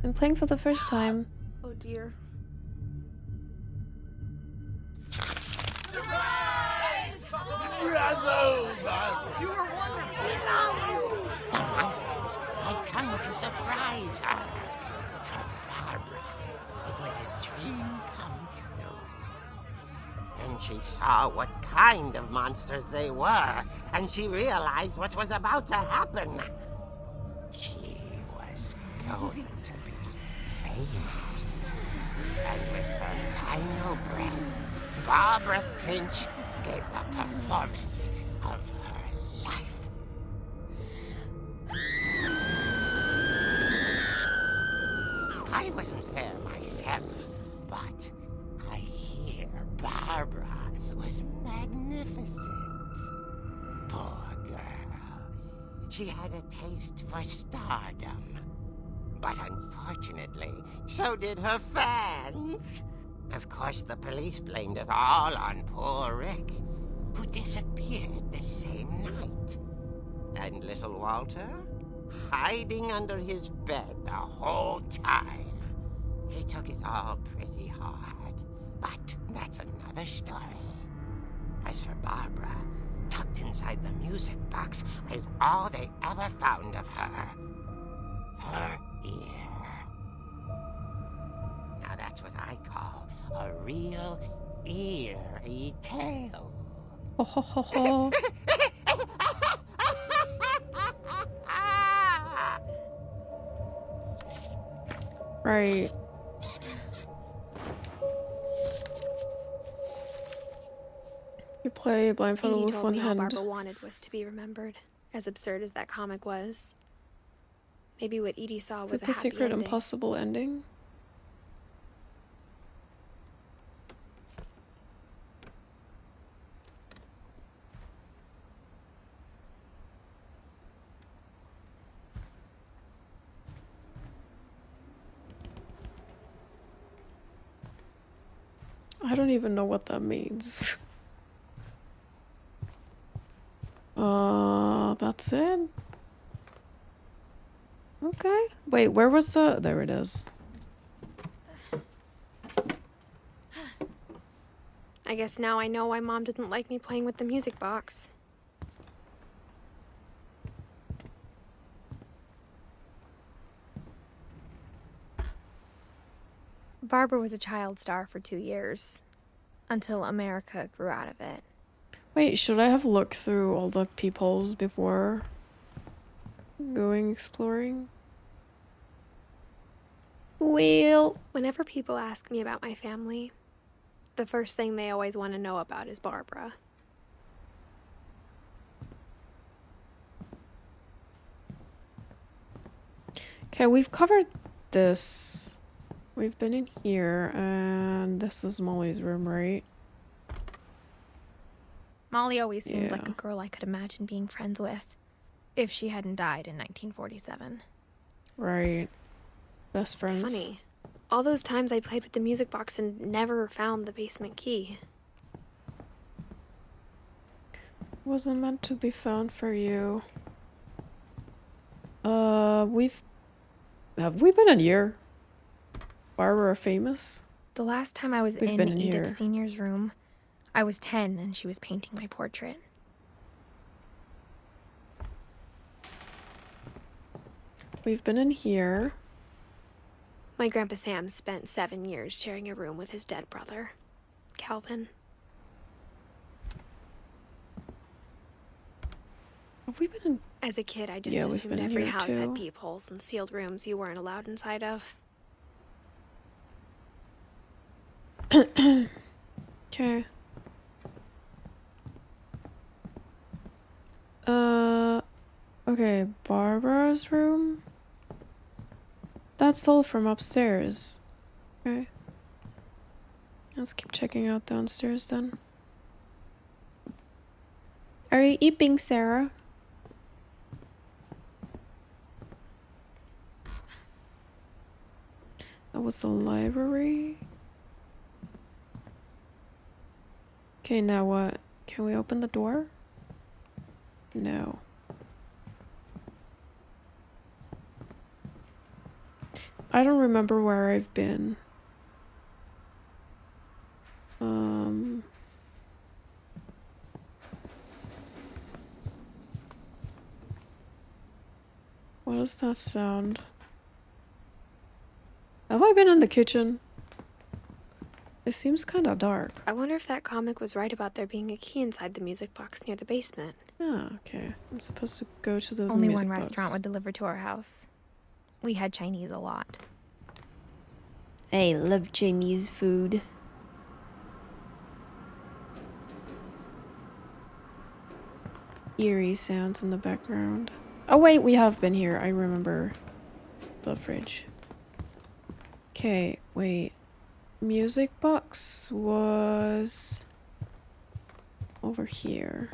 B: I'm playing for the first time.
F: Oh dear.
G: The monsters had come to surprise her. For Barbara, it was a dream come true. Then she saw what kind of monsters they were, and she realized what was about to happen. She was going to be famous. And with her final breath, Barbara Finch gave the performance of her life. I wasn't there myself, but I hear Barbara was magnificent. Poor girl. She had a taste for stardom. But unfortunately, so did her fans. Of course, the police blamed it all on poor Rick, who disappeared the same night. And little Walter? Hiding under his bed the whole time. He took it all pretty hard, but that's another story. As for Barbara, tucked inside the music box was all they ever found of her. Her ear. Now that's what I call a real eerie tale.
B: Ho ho ho ho. Right. You play blindfolded
C: Edie
B: with
C: told
B: one
C: me all
B: hand.
C: Barbara wanted was to be remembered. As absurd as that comic was, maybe what Edie saw was a
B: Super
C: happy
B: secret
C: ending.
B: impossible ending. I don't even know what that means. That's it? Okay. Wait, where was the... There it is.
C: I guess now I know why Mom didn't like me playing with the music box. Barbara was a child star for 2 years, until America grew out of it.
B: Wait, should I have looked through all the peepholes before going exploring? Well,
C: Whenever people ask me about my family, the first thing they always want to know about is Barbara.
B: okay, we've covered this. We've been in here, and this is Molly's room, right?
C: Molly always seemed like
B: Yeah.
C: a girl I could imagine being friends with, if she hadn't died in 1947.
B: Right. Best friends.
C: It's funny. All those times I played with the music box and never found the basement key.
B: Wasn't meant to be found for you. Have we been in here? Barbara famous?
C: The last time I was
B: We've
C: in
B: been in
C: Edith
B: here.
C: Senior's room, I was 10 and she was painting my portrait.
B: We've been in here.
C: My Grandpa Sam spent 7 years sharing a room with his dead brother, Calvin.
B: Have we been in...
C: As a kid, I just
B: Yeah, we've
C: assumed
B: been in
C: every
B: here
C: house
B: too.
C: had peepholes and sealed rooms you weren't allowed inside of.
B: Okay. Okay, Barbara's room? That's all from upstairs. Okay. Let's keep checking out downstairs then. Are you eating, Sarah? That was the library. Okay, now what? Can we open the door? No. I don't remember where I've been. What does that sound? Have I been in the kitchen? It seems kind of dark.
C: I wonder if that comic was right about there being a key inside the music box near the basement.
B: Ah, okay. I'm supposed to go to the
C: Only
B: music
C: one
B: box.
C: restaurant would deliver to our house. We had Chinese a lot.
A: I love Chinese food.
B: Eerie sounds in the background. Oh wait, we have been here. I remember the fridge. Okay, wait. Music box was over here.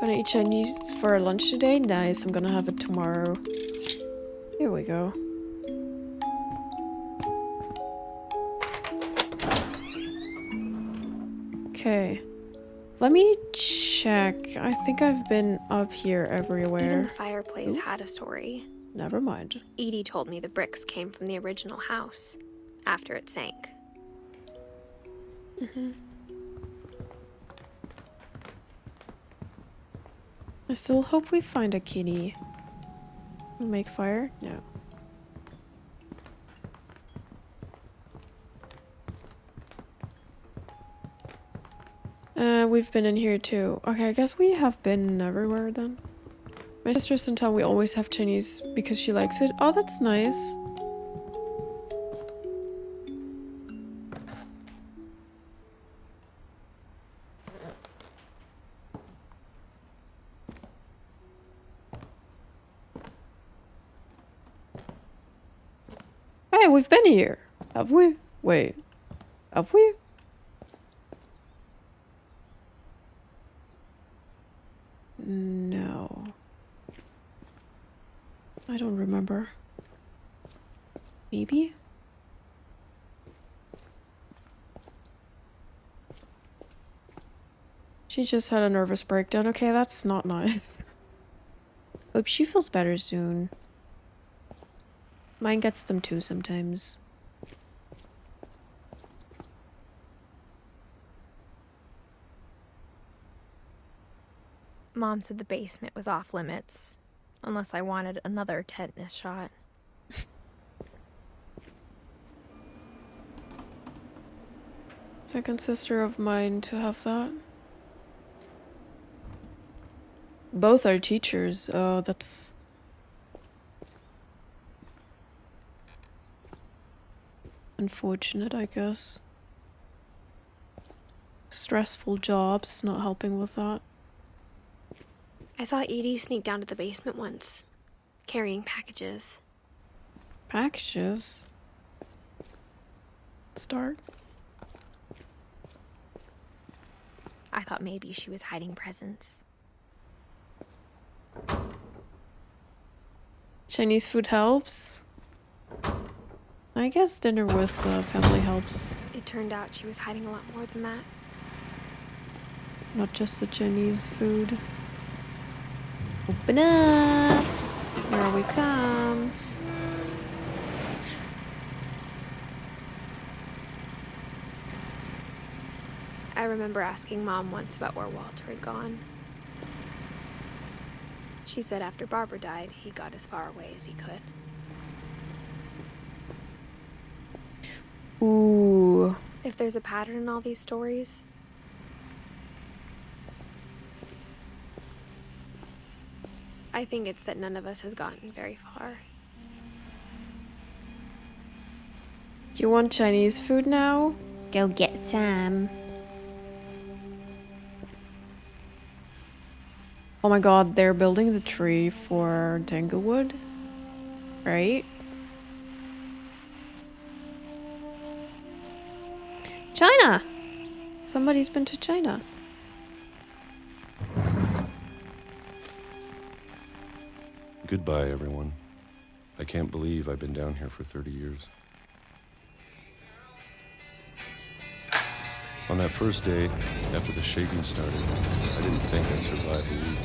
B: Gonna eat Chinese for lunch today? Nice, I'm gonna have it tomorrow. Here we go. Okay. Let me check. I think I've been up here everywhere.
C: Even the fireplace had a story.
B: Never mind.
C: Edie told me the bricks came from the original house after it sank.
B: I still hope we find a kitty. Make fire? No. We've been in here too. Okay, I guess we have been everywhere then. My sister's in town, we always have Chinese because she likes it. Oh, that's nice. Hey, we've been here. Have we? Wait. Have we? No. I don't remember. Maybe? She just had a nervous breakdown. Okay, that's not nice. Hope she feels better soon. Mine gets them too sometimes.
C: Mom said the basement was off limits, unless I wanted another tetanus shot.
B: Second sister of mine to have that. Both are teachers. Oh, that's... unfortunate, I guess. Stressful jobs, not helping with that.
C: I saw Edie sneak down to the basement once, carrying packages.
B: Packages? It's dark.
C: I thought maybe she was hiding presents.
B: Chinese food helps? I guess dinner with family helps.
C: It turned out she was hiding a lot more than that.
B: Not just the Chinese food.
A: Open up!
B: Here we come.
C: I remember asking Mom once about where Walter had gone. She said after Barbara died, he got as far away as he could.
B: Ooh.
C: If there's a pattern in all these stories,
B: I think it's that none of us has gotten very far. Do you want Chinese food now?
A: Go get some.
B: Oh my god, they're building the tree for Tanglewood, right? China! Somebody's been to China.
J: Goodbye, everyone. I can't believe I've been down here for 30 years. On that first day, after the shaking started, I didn't think I'd survive a week.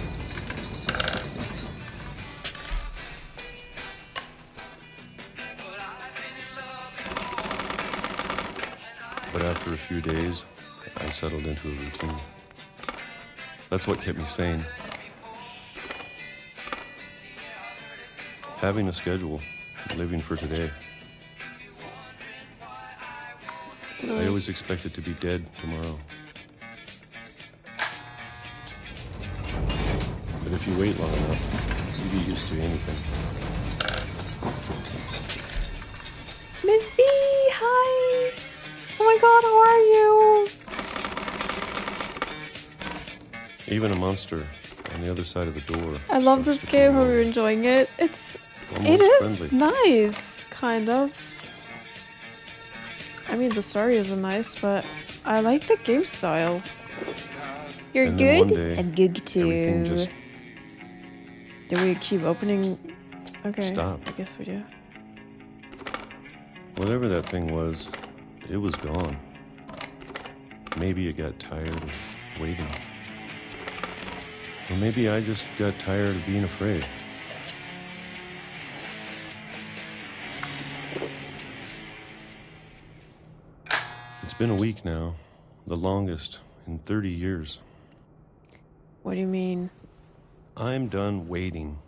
J: But after a few days, I settled into a routine. That's what kept me sane. Having a schedule, living for today.
B: Nice.
J: I always expected to be dead tomorrow. But if you wait long enough, you get used to anything.
B: Missy, hi! Oh my god, how are you?
J: Even a monster on the other side of the door.
B: I love
J: starts
B: this
J: to
B: game,
J: feel
B: how you're
J: warm,
B: enjoying it. It
J: almost
B: is
J: friendly.
B: nice, kind of. I mean, the story isn't nice, but I like the game style. You're
J: And then one
B: good?
J: day,
A: I'm good
J: everything
A: too.
J: just
B: Do we keep opening? Okay,
J: stopped.
B: I guess we do.
J: Whatever that thing was, it was gone. Maybe it got tired of waiting. Or maybe I just got tired of being afraid. It's been a week now, the longest in 30 years.
B: What do you mean?
J: I'm done waiting.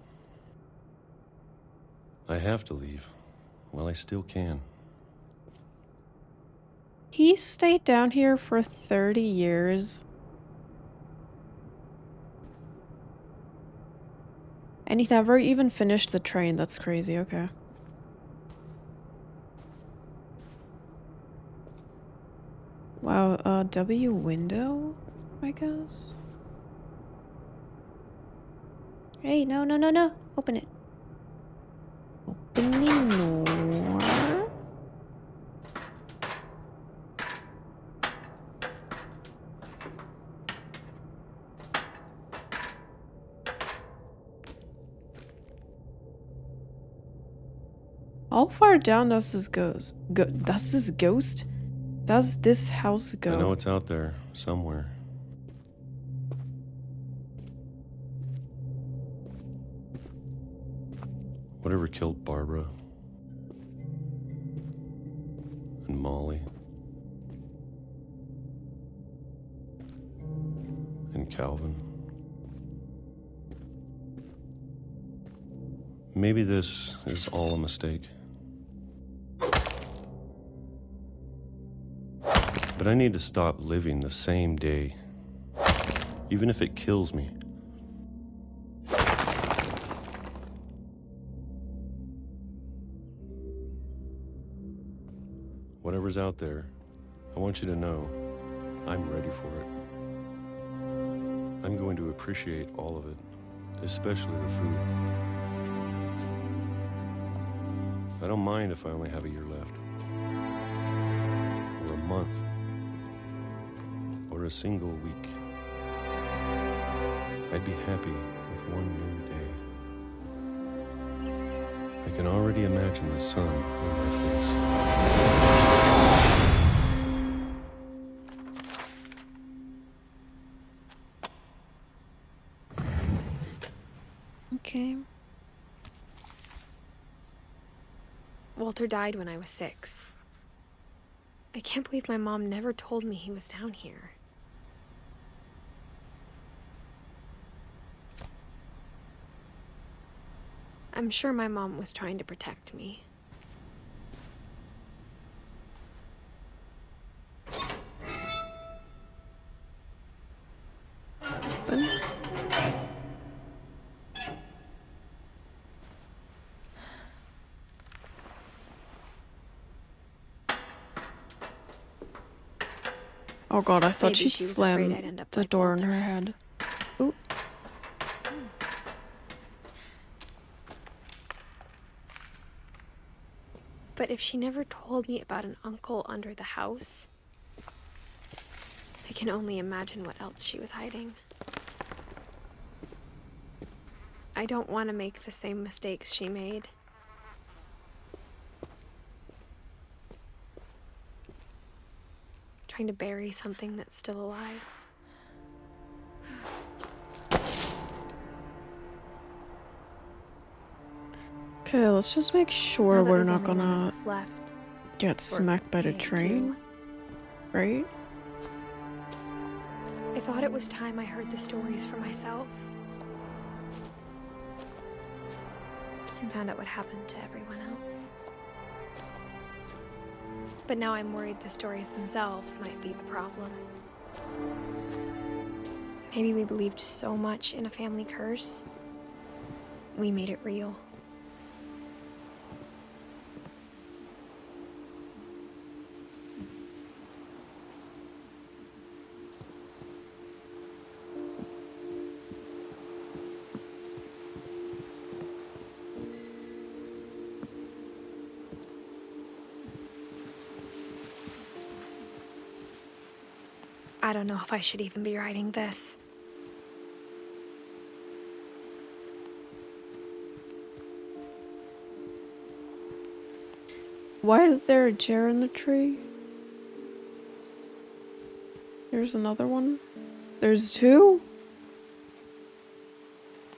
J: I have to leave. Well, I still can.
B: He stayed down here for 30 years. And he never even finished the train. That's crazy, okay. Wow, W window, I guess?
A: Hey, no. Open it. Opening door.
B: How far down does this goes? Does this ghost? Does this house go?
J: I know it's out there, somewhere. Whatever killed Barbara and Molly and Calvin. Maybe this is all a mistake. But I need to stop living the same day, even if it kills me. Whatever's out there, I want you to know I'm ready for it. I'm going to appreciate all of it, especially the food. I don't mind if I only have a year left, or a month, or a single week. I'd be happy with one new day. I can already imagine the sun on my face.
B: Okay.
C: Walter died when I was 6. I can't believe my mom never told me he was down here. I'm sure my mom was trying to protect me.
B: Open. Oh god, I thought
C: Maybe
B: she'd
C: she was afraid
B: slam
C: I'd end up
B: the
C: like
B: door in
C: Walter.
B: her head. Ooh.
C: But if she never told me about an uncle under the house, I can only imagine what else she was hiding. I don't want to make the same mistakes she made. Trying to bury something that's still alive.
B: Okay, let's just make sure
C: Now that
B: we're
C: there's
B: not
C: only one of
B: gonna
C: us left,
B: get smacked by the
C: maybe
B: train,
C: two.
B: right?
C: I thought it was time I heard the stories for myself. And found out what happened to everyone else. But now I'm worried the stories themselves might be the problem. Maybe we believed so much in a family curse, we made it real. I don't know if I should even be writing this.
B: Why is there a chair in the tree? There's another one. There's two?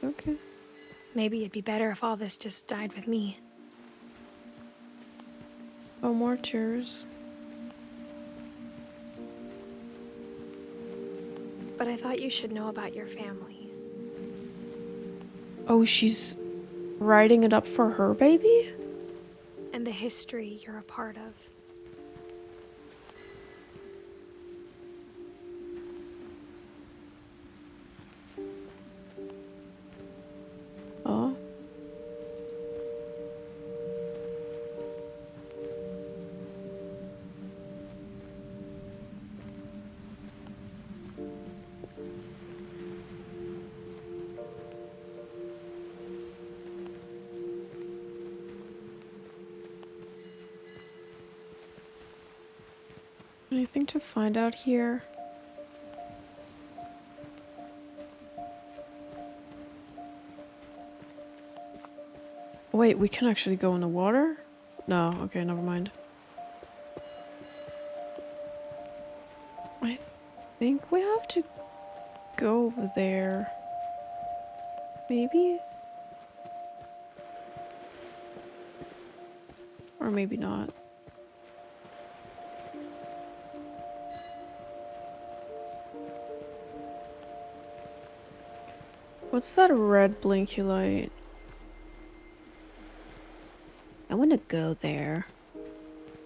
B: Okay.
C: Maybe it'd be better if all this just died with me.
B: Oh, more chairs.
C: But I thought you should know about your family.
B: Oh, she's writing it up for her baby?
C: And the history you're a part of.
B: Oh. Anything to find out here? Wait, we can actually go in the water? No, okay, never mind. I think we have to go over there. Maybe? Or maybe not. What's that red blinky light? I want to go there.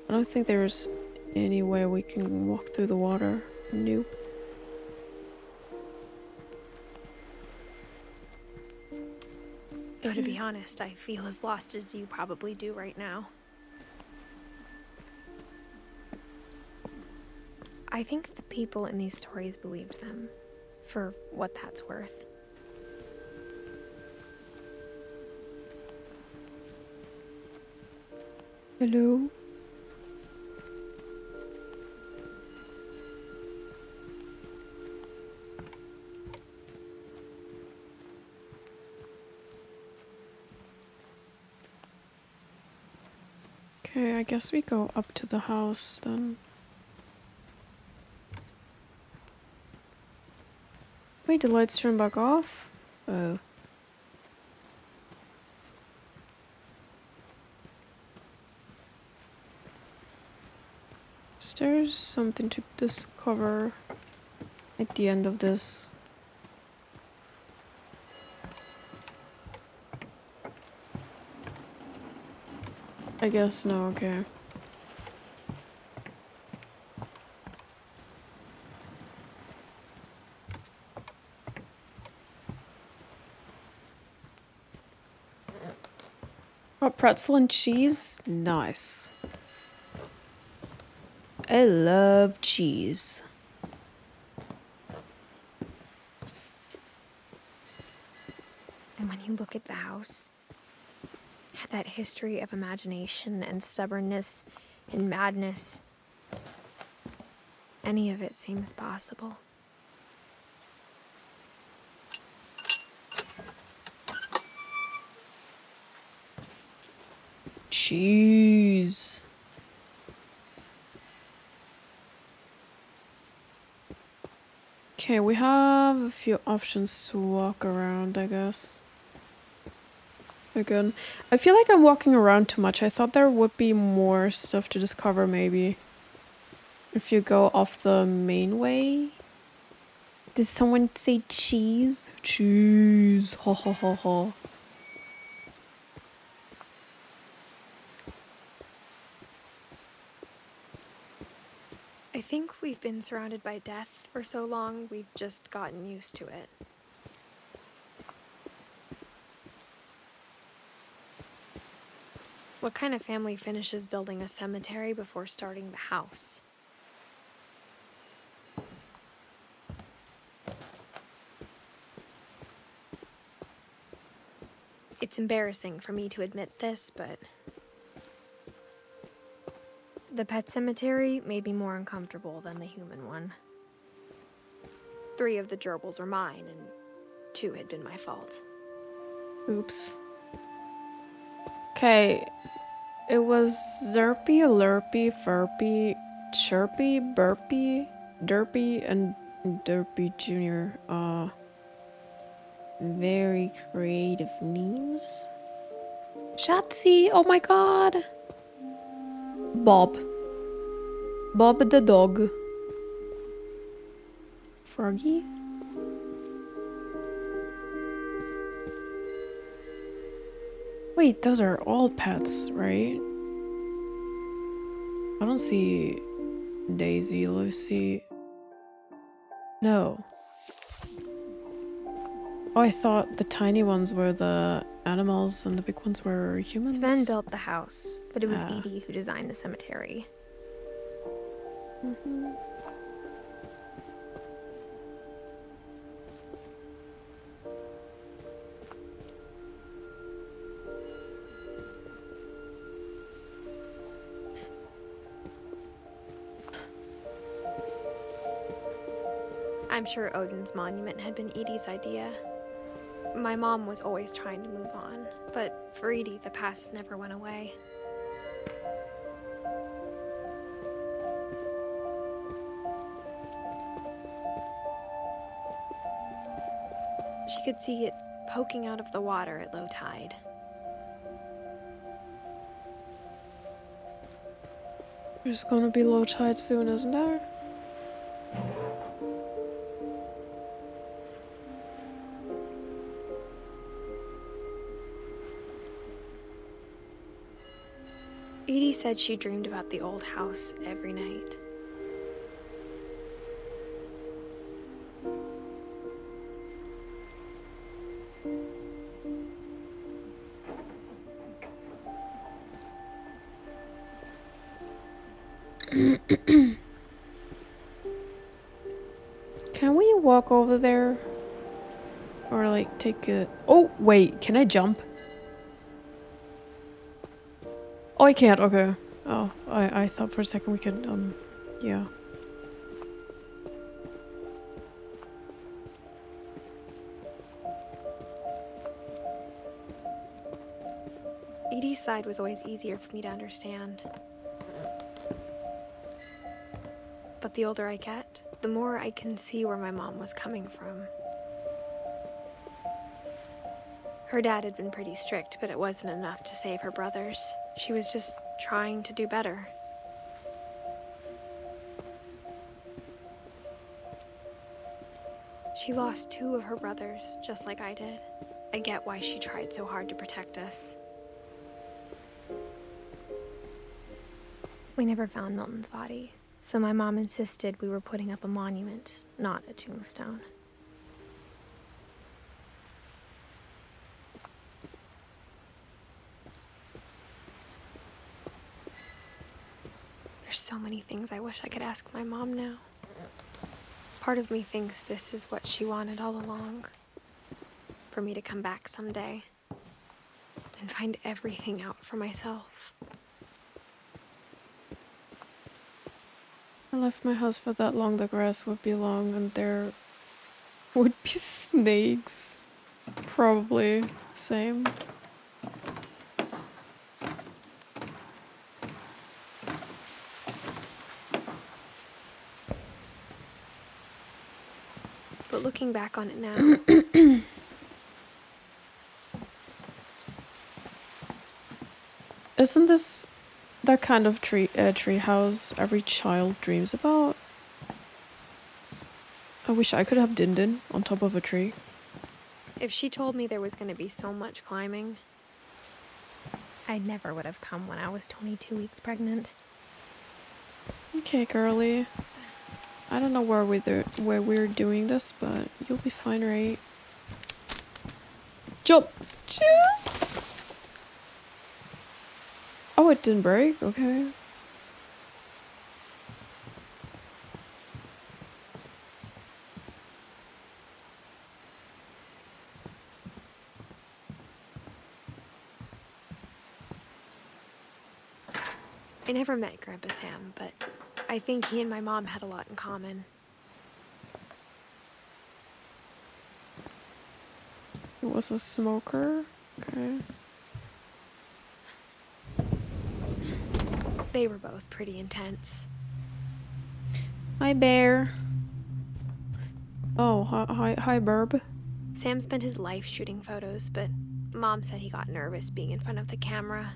B: I don't think there's any way we can walk through the water. Nope.
C: Though to be honest, I feel as lost as you probably do right now. I think the people in these stories believed them, for what that's worth.
B: Hello? Okay, I guess we go up to the house then. Wait, the lights turn back off? Oh. So there's something to discover at the end of this. I guess no, okay. Oh, pretzel and cheese? Nice. I love cheese.
C: And when you look at the house, that history of imagination and stubbornness and madness, any of it seems possible.
B: Jeez. Okay, we have a few options to walk around, I guess. Again, I feel like I'm walking around too much. I thought there would be more stuff to discover, maybe. If you go off the main way. Did someone say cheese? Cheese. Ha ha ha ha.
C: I think we've been surrounded by death for so long, we've just gotten used to it. What kind of family finishes building a cemetery before starting the house? It's embarrassing for me to admit this, but the pet cemetery made me more uncomfortable than the human one. 3 of the gerbils were mine, and 2 had been my fault.
B: Oops. Okay. It was Zerpy, Lurpy, Furpy, Chirpy, Burpy, Derpy, and Derpy Jr. Very creative names. Shatsy, oh my god. Bob. Bob the dog. Froggy. Wait, those are all pets, right? I don't see Daisy, Lucy. No. Oh, I thought the tiny ones were the animals and the big ones were humans.
C: Sven built the house, but it was Edie who designed the cemetery.
B: Mm-hmm.
C: I'm sure Odin's monument had been Edie's idea. My mom was always trying to move on, but for Edie, the past never went away. She could see it poking out of the water at low tide.
B: There's gonna be low tide soon, isn't there?
C: Edie said she dreamed about the old house every night.
B: Can we walk over there? Or like take a... Oh, wait, can I jump? Oh, I can't, okay. Oh, I thought for a second we could, yeah.
C: Edie's side was always easier for me to understand. But the older I get, the more I can see where my mom was coming from. Her dad had been pretty strict, but it wasn't enough to save her brothers. She was just trying to do better. She lost 2 of her brothers, just like I did. I get why she tried so hard to protect us. We never found Milton's body, so my mom insisted we were putting up a monument, not a tombstone. There's so many things I wish I could ask my mom now. Part of me thinks this is what she wanted all along. for me to come back someday and find everything out for myself.
B: I left my house for that long, the grass would be long and there would be snakes. Probably. Same.
C: But looking back on it now,
B: isn't this that kind of tree house every child dreams about? I wish I could have Din Din on top of a tree.
C: if she told me there was going to be so much climbing, I never would have come when I was 22 weeks pregnant.
B: Okay, girly. I don't know where we're doing this, but you'll be fine, right? Jump! Jump! Oh, it didn't break? Okay.
C: I never met Grandpa Sam, but I think he and my mom had a lot in common.
B: He was a smoker? Okay.
C: They were both pretty intense.
B: Hi, Bear. Oh, hi, Burb.
C: Sam spent his life shooting photos, but Mom said he got nervous being in front of the camera.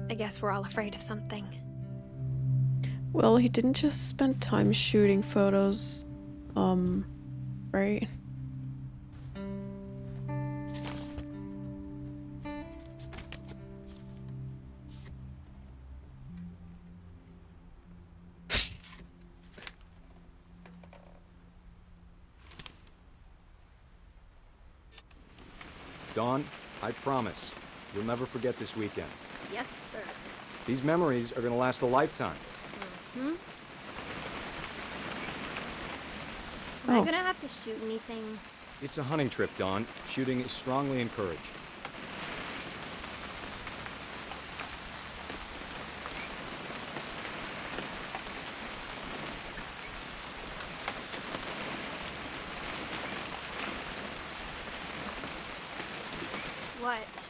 C: I guess we're all afraid of something.
B: Well, he didn't just spend time shooting photos, right?
K: Dawn, I promise, you'll never forget this weekend.
C: Yes, sir.
K: These memories are gonna last a lifetime.
C: Hmm?
E: Am I
B: Oh.
E: gonna have to shoot anything?
K: It's a hunting trip, Dawn. Shooting is strongly encouraged.
E: What?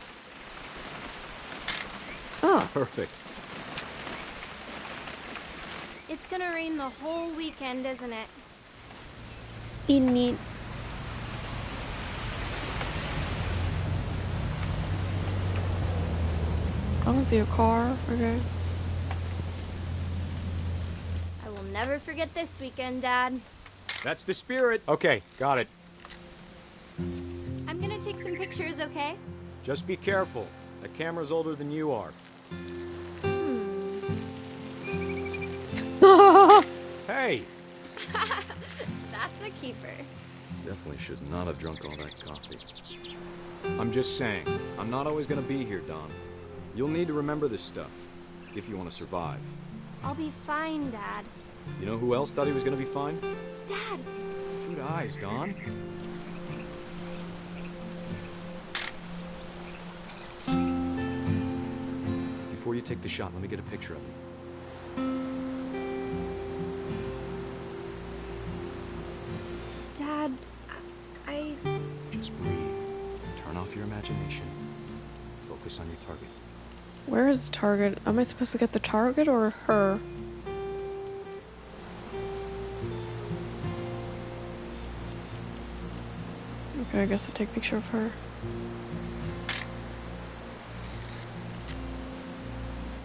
B: Ah,
K: Perfect.
E: It's gonna rain the whole weekend, isn't it?
B: neat. I don't see a car. Okay.
E: I will never forget this weekend, Dad.
K: That's the spirit. Okay, got it.
E: I'm gonna take some pictures, okay?
K: Just be careful. That camera's older than you are. Hey!
E: That's a keeper.
J: Definitely should not have drunk all that coffee.
K: I'm just saying, I'm not always gonna be here, Dawn. You'll need to remember this stuff, if you want to survive.
E: I'll be fine, Dad.
K: You know who else thought he was gonna be fine?
E: Dad!
K: Good eyes, Dawn. Before you take the shot, let me get a picture of you.
C: Dad, I...
K: Just breathe. Turn off your imagination. Focus on your target.
B: Where is the target? Am I supposed to get the target or her? Okay, I guess I'll take a picture of her.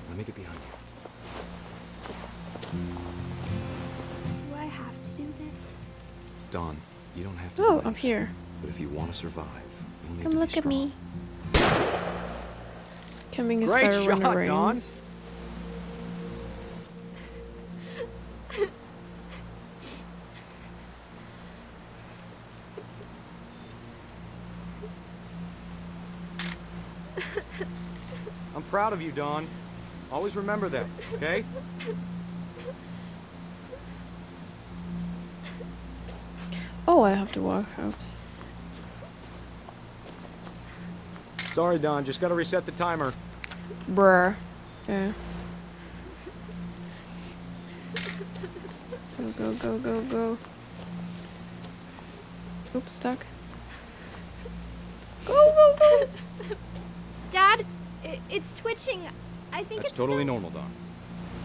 K: Let me get behind you.
C: Do I have to do this?
K: Dawn, you don't have to
B: Oh,
K: do
B: I'm here.
K: But if you want to survive, you'll need
A: Come
K: to
A: look
K: be
A: at me.
B: Coming is
K: Great
B: better when it
K: shot, Dawn.
B: rains.
K: I'm proud of you, Dawn. Always remember that, okay?
B: Oh, I have to walk. Oops.
K: Sorry, Don, just gotta reset the timer.
B: Bruh. Yeah. Go, go, go, go, go. Oops, stuck. Go, go, go!
C: Dad, it's twitching. I think
K: That's
C: it's
K: totally
C: so...
K: normal, Don.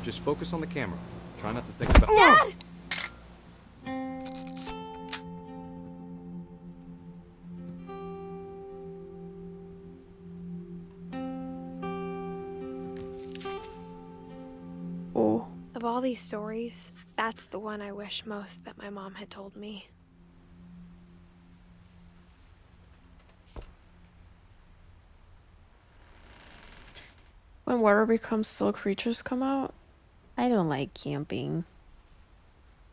K: Just focus on the camera. Try not to think about—
C: Dad!
B: Oh.
C: Of all these stories, that's the one I wish most that my mom had told me.
B: When water becomes still, creatures come out.
A: I don't like camping.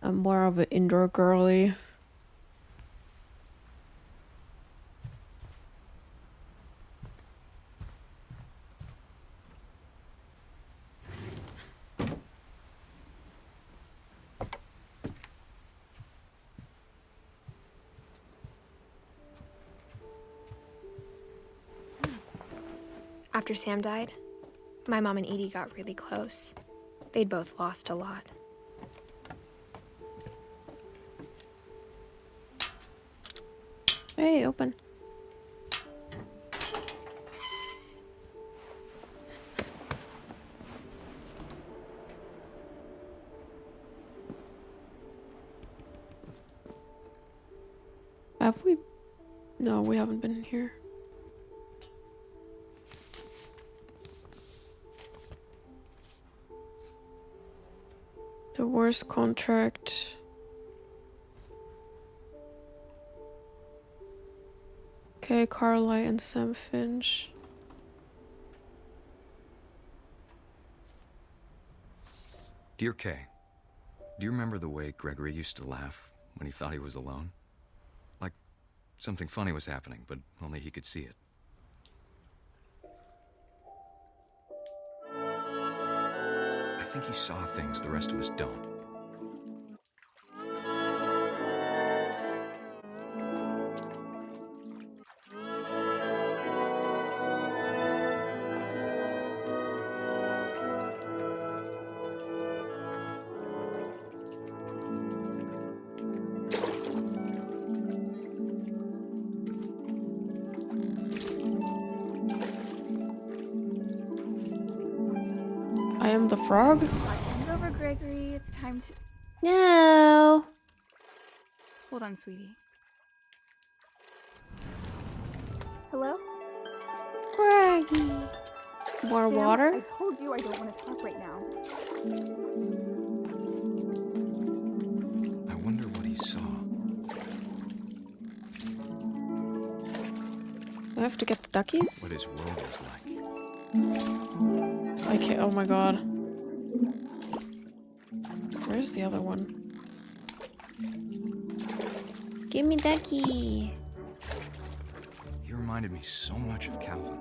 B: I'm more of an indoor girly.
C: After Sam died, my mom and Edie got really close. They'd both lost a lot.
B: Hey, open. Have we? No, we haven't been here. The worst contract. Okay, Carly and Sam Finch.
K: Dear Kay, do you remember the way Gregory used to laugh when he thought he was alone? Like something funny was happening, but only he could see it. I think he saw things the rest of us don't.
B: I am the frog?
L: Watching over Gregory, it's time to...
A: No.
L: Hold on, sweetie. Hello?
B: Craggy. More
L: Sam,
B: water?
L: I told you I don't want to talk right now.
K: I wonder what he saw.
B: I have to get the duckies?
K: What his world was like.
B: I can't. Oh my god. Where's the other one?
A: Give me ducky.
K: He reminded me so much of Calvin.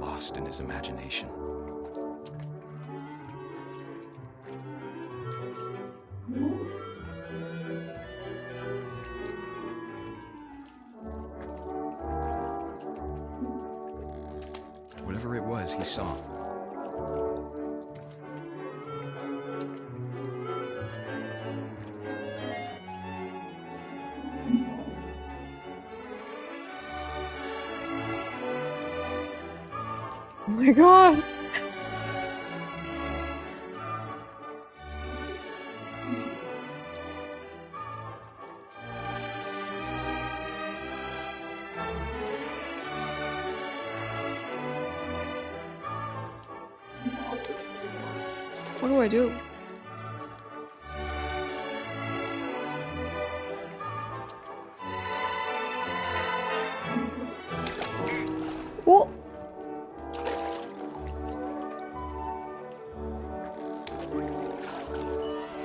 K: Lost in his imagination. Whatever it was, he saw.
B: Oh my god. What do I do? Oh!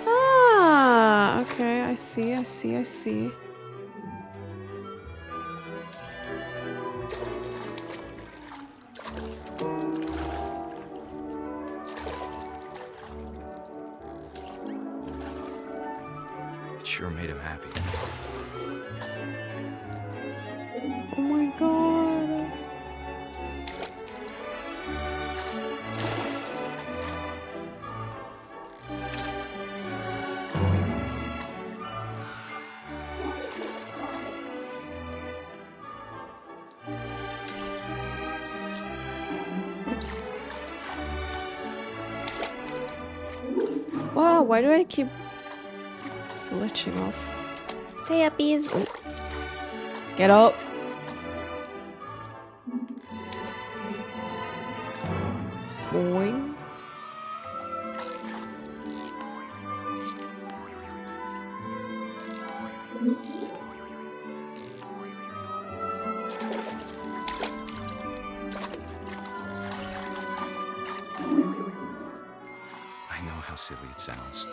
B: Ah! Okay, I see, I see, I see.
K: It sure made him happy.
B: Oh my god. Oops. Wow, why do I keep glitching off?
A: Stay up, bees. Oh.
B: Get up. Boing.
K: I know how silly it sounds.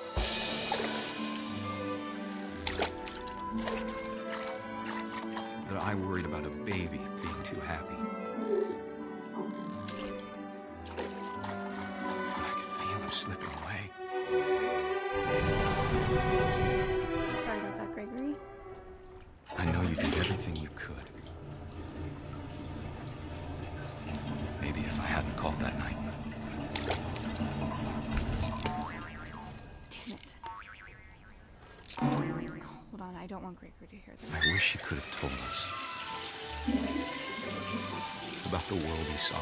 K: That I worried about a baby being too happy. But I could feel him slipping away.
L: Sorry about that, Gregory.
K: I know you did everything you could. Maybe if I hadn't called that night.
L: Damn it. Hold on, I don't want Gregory to hear this.
K: I wish he could have told us about the world he saw.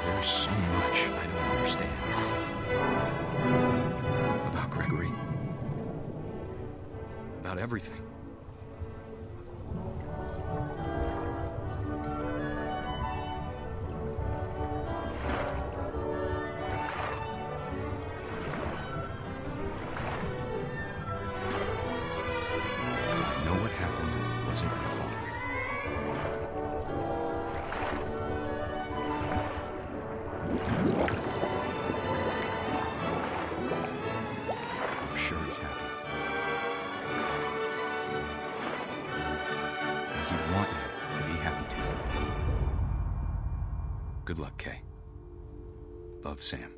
K: There's so much I don't understand about Gregory, about everything. I know what happened wasn't your fault. I'm sure he's happy. And he'd want you to be happy too. Good luck, Kay. Love, Sam.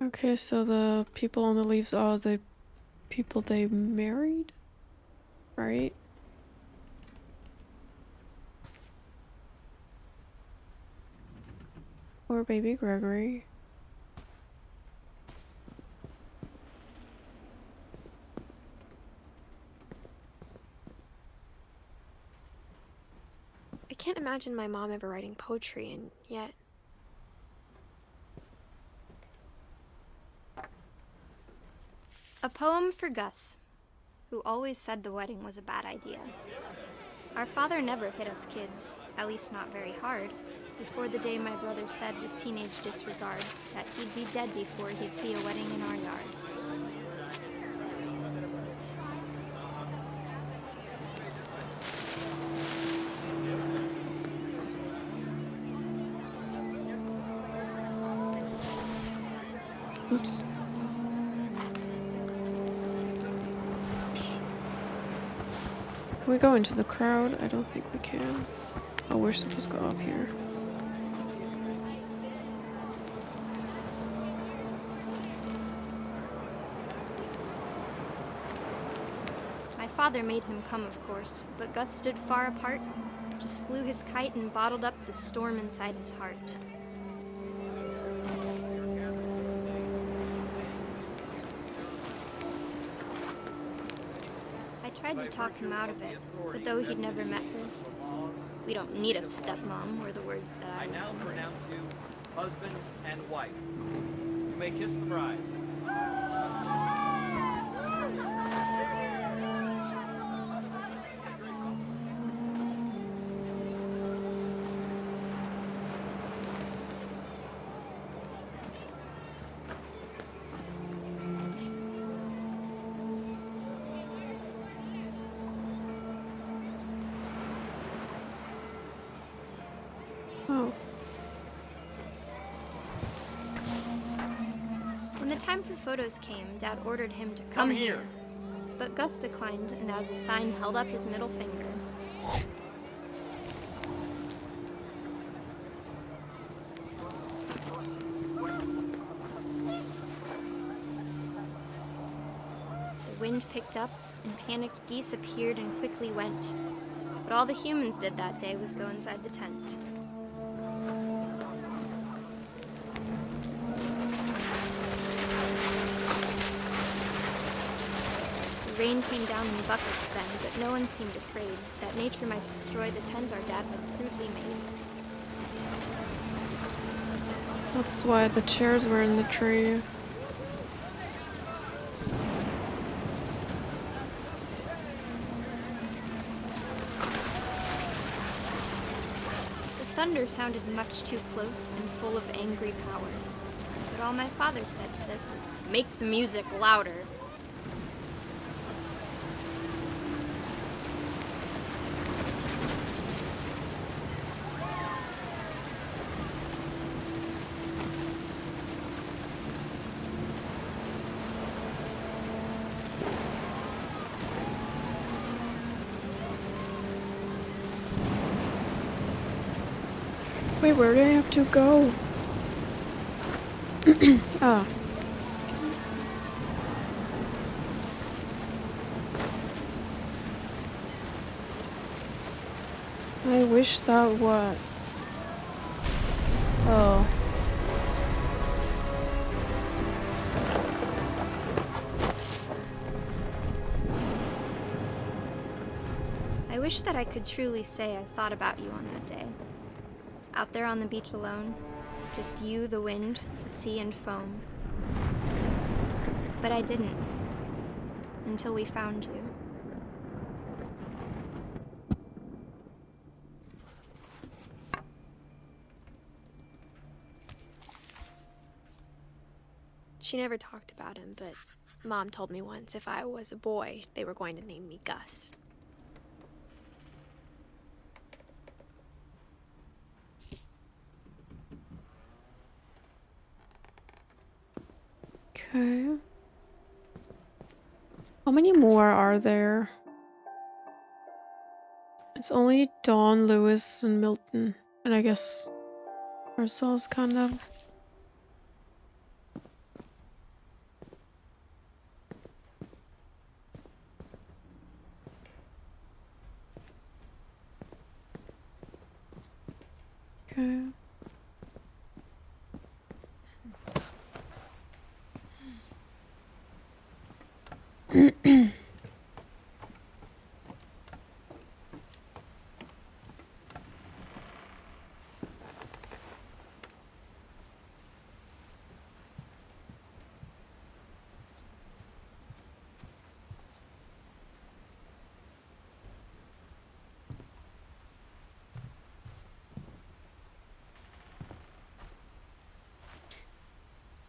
B: Okay, so the people on the leaves are the people they married, right? Or baby Gregory.
C: I can't imagine my mom ever writing poetry, and yet... A poem for Gus, who always said the wedding was a bad idea. Our father never hit us kids, at least not very hard, before the day my brother said with teenage disregard that he'd be dead before he'd see a wedding in our yard.
B: Oops. Can we go into the crowd? I don't think we can. Oh, we're supposed to go up here.
C: My father made him come, of course, but Gus stood far apart, just flew his kite and bottled up the storm inside his heart. I tried to talk him out of it, but though he'd never met her, "We don't need a stepmom," were the words that I
M: now pronounce you husband and wife. You may kiss the bride.
B: Oh.
C: time for photos came, Dad ordered him to come here. But Gus declined, and as a sign held up his middle finger. The wind picked up, and panicked geese appeared and quickly went. But all the humans did that day was go inside the tent. The rain came down in buckets then, but no one seemed afraid that nature might destroy the tent our dad had crudely made.
B: That's why the chairs were in the tree.
C: The thunder sounded much too close and full of angry power. But all my father said to this was, "Make the music louder."
B: Wait, where do I have to go? Ah. I wish that what? Oh.
C: I wish that I could truly say I thought about you on that day. Out there on the beach alone, just you, the wind, the sea, and foam. But I didn't, until we found you.
N: She never talked about him, but Mom told me once if I was a boy, they were going to name me Gus.
B: Okay. How many more are there? It's only Dawn, Lewis, and Milton. And I guess ourselves, kind of. Okay.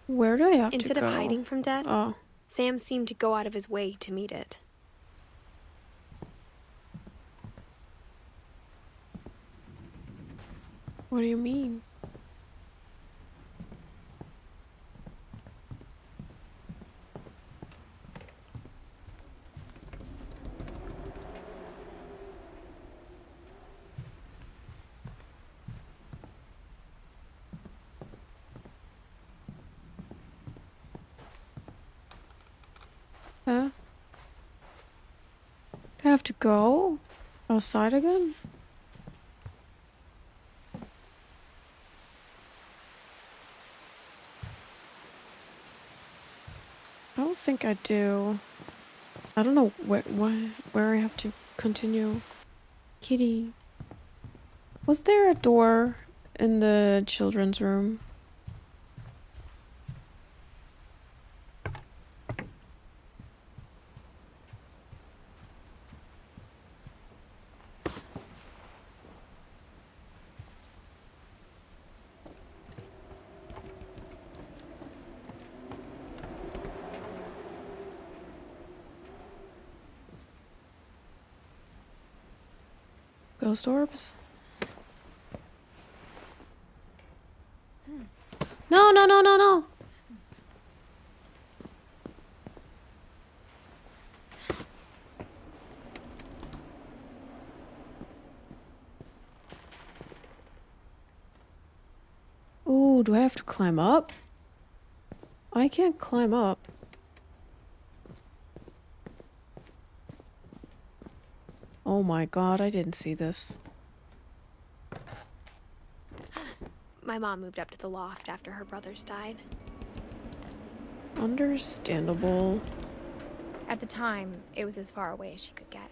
B: Where do I have
N: Instead
B: to go?
N: of hiding from death,
B: Oh.
N: Sam seemed to go out of his way to meet it.
B: What do you mean? Huh? Do I have to go outside again? I don't think I do. I don't know where I have to continue. Kitty. Was there a door in the children's room? Ghost orbs? No, no, no, no, no! Oh, do I have to climb up? I can't climb up. Oh my god, I didn't see this.
N: My mom moved up to the loft after her brothers died.
B: Understandable.
C: At the time, it was as far away as she could get.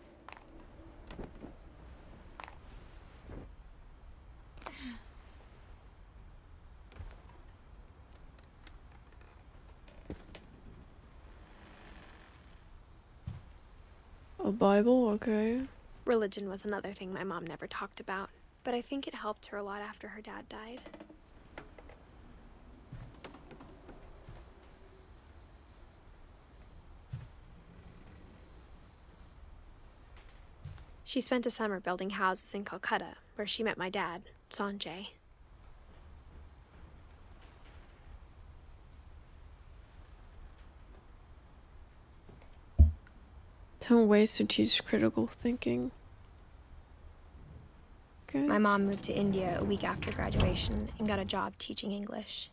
B: A Bible? Okay.
N: Religion was another thing my mom never talked about, but I think it helped her a lot after her dad died. She spent a summer building houses in Calcutta, where she met my dad, Sanjay.
B: Ten ways to teach critical thinking. Okay.
C: My mom moved to India a week after graduation and got a job teaching English.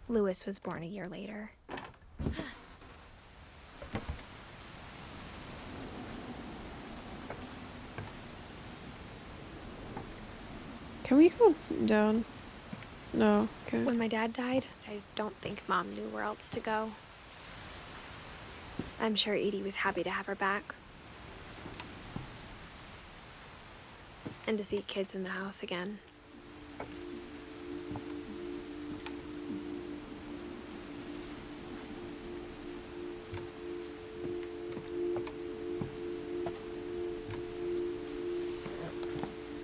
C: Lewis was born a year later.
B: Can we go down? No, okay.
N: When my dad died, I don't think Mom knew where else to go. I'm sure Edie was happy to have her back. And to see kids in the house again.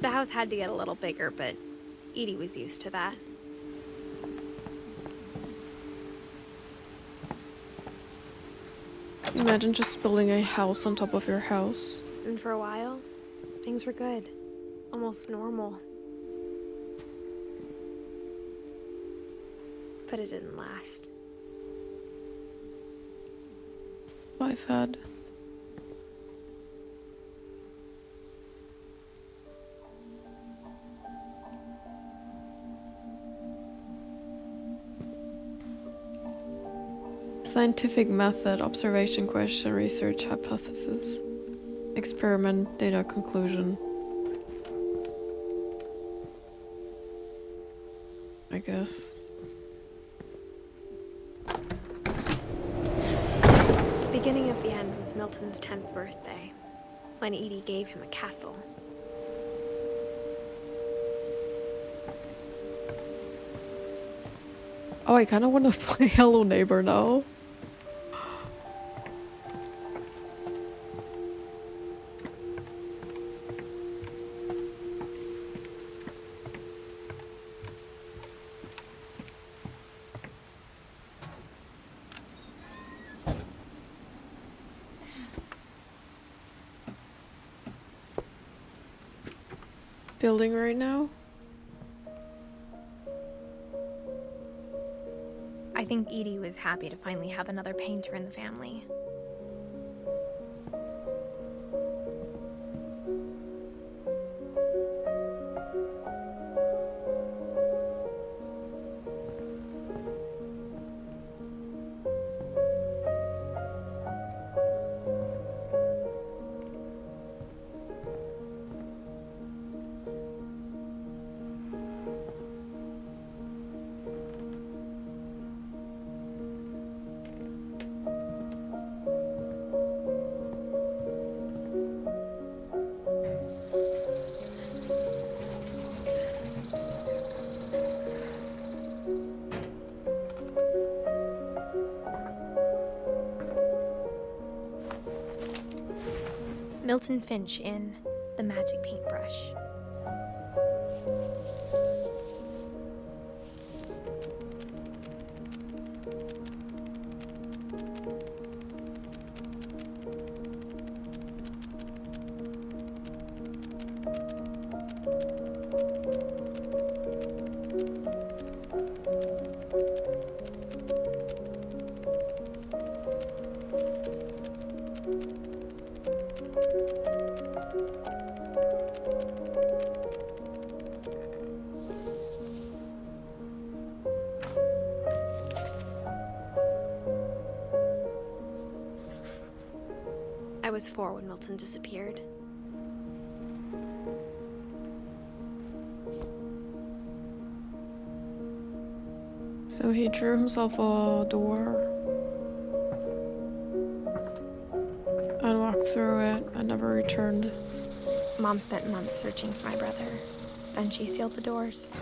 N: The house had to get a little bigger, but Edie was used to that.
B: Imagine just building a house on top of your house.
N: And for a while, things were good. Almost normal. But it didn't last.
B: I've had. Scientific method, observation, question, research, hypothesis, experiment, data, conclusion. I guess.
N: The beginning of the end was Milton's 10th birthday, when Edie gave him a castle.
B: Oh, I kind of want to play Hello Neighbor now. Building right now?
C: I think Edie was happy to finally have another painter in the family. Milton Finch in The Magic Paintbrush.
N: was 4 when Milton disappeared.
B: So he drew himself a door and walked through it and never returned.
C: Mom spent months searching for my brother. Then she sealed the doors.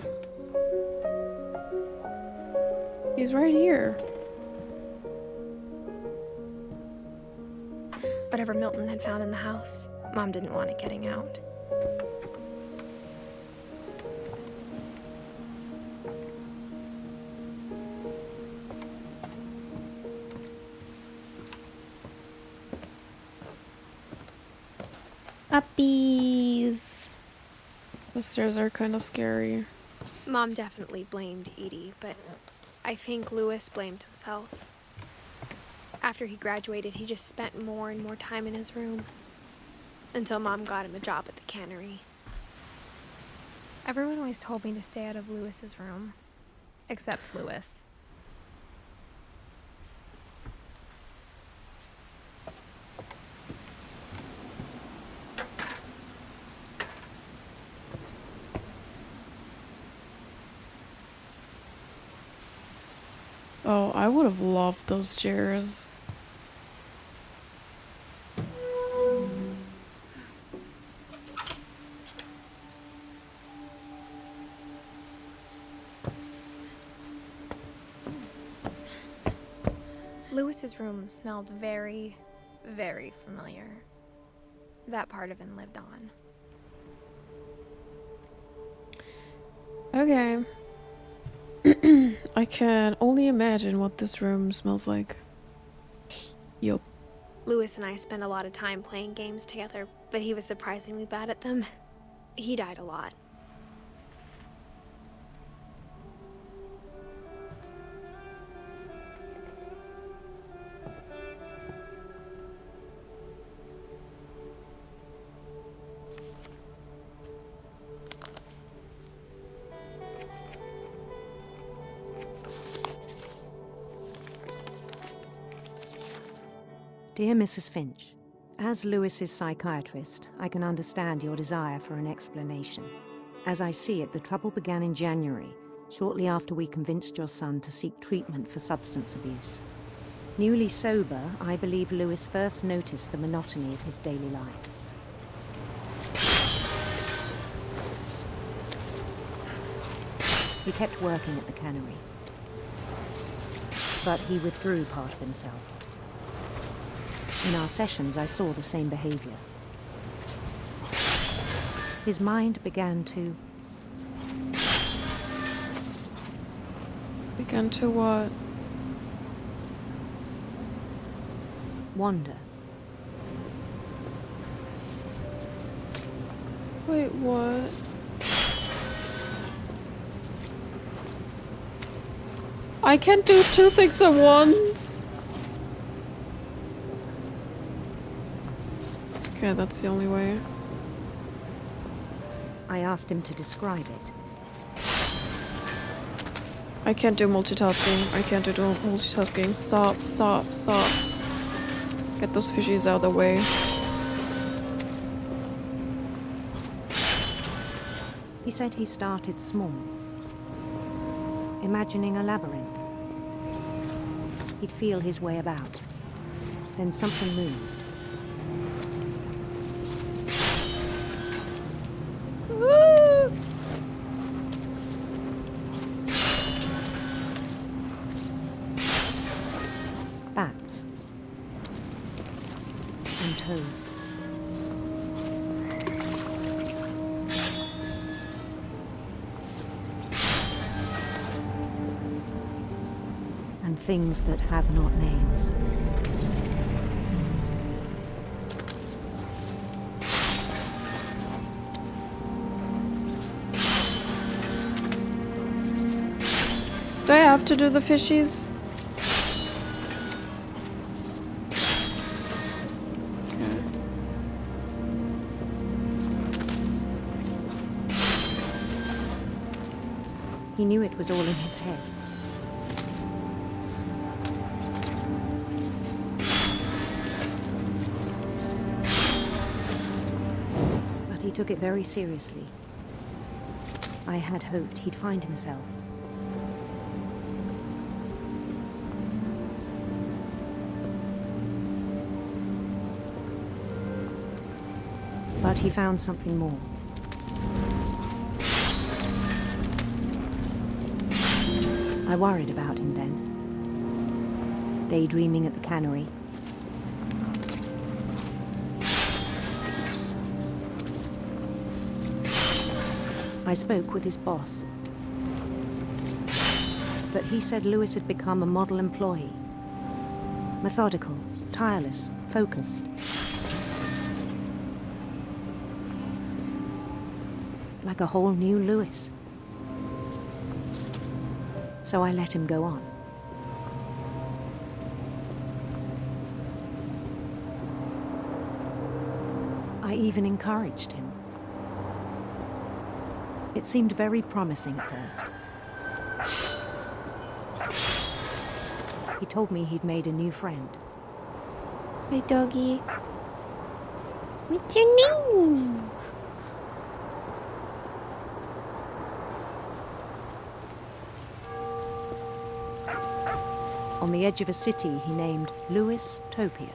B: He's right here.
C: Whatever Milton had found in the house, Mom didn't want it getting out.
A: Puppies.
B: The stairs are kind of scary.
N: Mom definitely blamed Edie, but I think Louis blamed himself. After he graduated, he just spent more and more time in his room. Until Mom got him a job at the cannery.
C: Everyone always told me to stay out of Louis's room. Except Louis.
B: Oh, I would have loved those chairs.
C: Louis's room smelled very, very familiar. That part of him lived on.
B: Okay. I can only imagine what this room smells like. Yup.
N: Louis and I spent a lot of time playing games together, but he was surprisingly bad at them. He died a lot.
O: Dear Mrs. Finch, as Lewis's psychiatrist, I can understand your desire for an explanation. As I see it, the trouble began in January, shortly after we convinced your son to seek treatment for substance abuse. Newly sober, I believe Lewis first noticed the monotony of his daily life. He kept working at the cannery, but he withdrew part of himself. In our sessions, I saw the same behavior. His mind began to...
B: Began to what?
O: wander.
B: Wait, what? I can't do 2 things at once. Okay, that's the only way.
O: I asked him to describe it.
B: I can't do multitasking. I can't do multitasking. Stop, stop, stop. Get those fishies out of the way.
O: He said he started small, imagining a labyrinth. He'd feel his way about. Then something moved. Bats and toads. And things that have not names.
B: Do I have to do the fishies? Okay.
O: He knew it was all in his head. took it very seriously. I had hoped he'd find himself. But he found something more. I worried about him then. Daydreaming at the cannery. I spoke with his boss. But he said Lewis had become a model employee. Methodical, tireless, focused. Like a whole new Lewis. So I let him go on. I even encouraged him. It seemed very promising at first. He told me he'd made a new friend.
A: Hey, doggy. What's your name?
O: On the edge of a city he named Lewis Topia.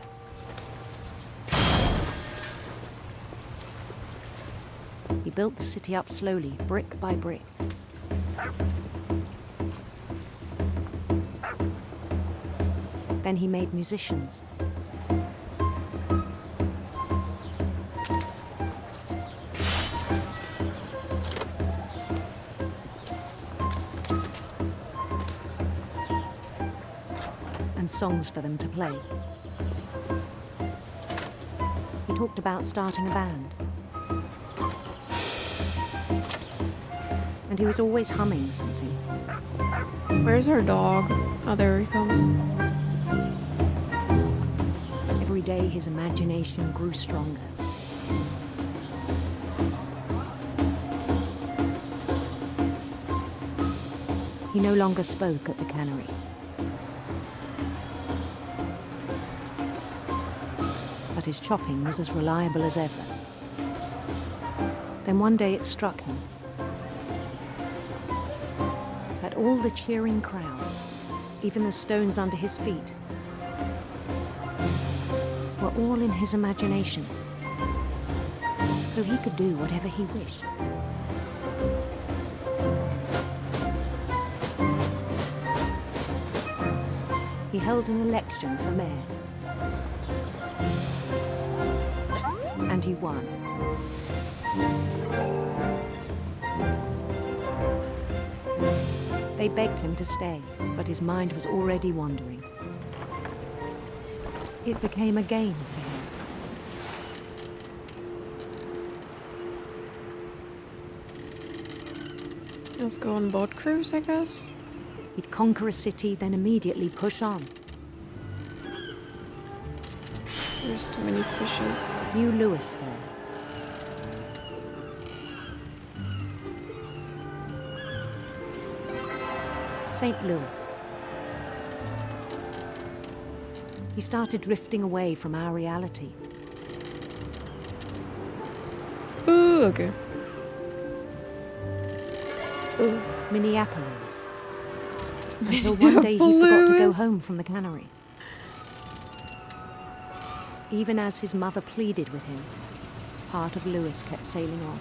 O: He built the city up slowly, brick by brick. Then he made musicians. And songs for them to play. He talked about starting a band. And he was always humming something.
B: Where's our dog? Oh, there he comes.
O: Every day his imagination grew stronger. He no longer spoke at the cannery. But his chopping was as reliable as ever. Then one day it struck him that all the cheering crowds, even the stones under his feet, were all in his imagination, so he could do whatever he wished. He held an election for mayor. And he won. They begged him to stay, but his mind was already wandering. It became a game for him.
B: Let's go on boat cruise, I guess.
O: He'd conquer a city, then immediately push on.
B: There's too many fishes.
O: New Louisville. St. Louis. He started drifting away from our reality.
B: Ooh, okay.
O: Ooh, Minneapolis. Until one day he forgot to go home from the cannery. Even as his mother pleaded with him, part of Lewis kept sailing on.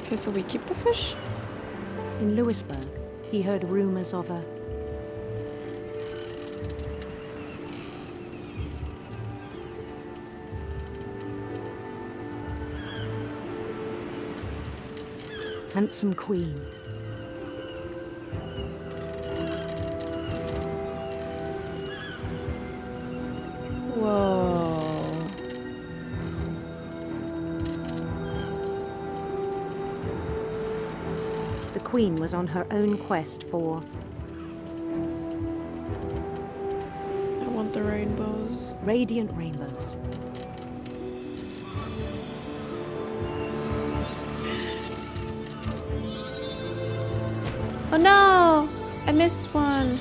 B: Okay, so we keep the fish?
O: In Lewisburg, he heard rumors of a handsome queen.
B: Whoa.
O: The queen was on her own quest for...
B: I want the rainbows.
O: Radiant rainbows.
B: Oh no! I missed one.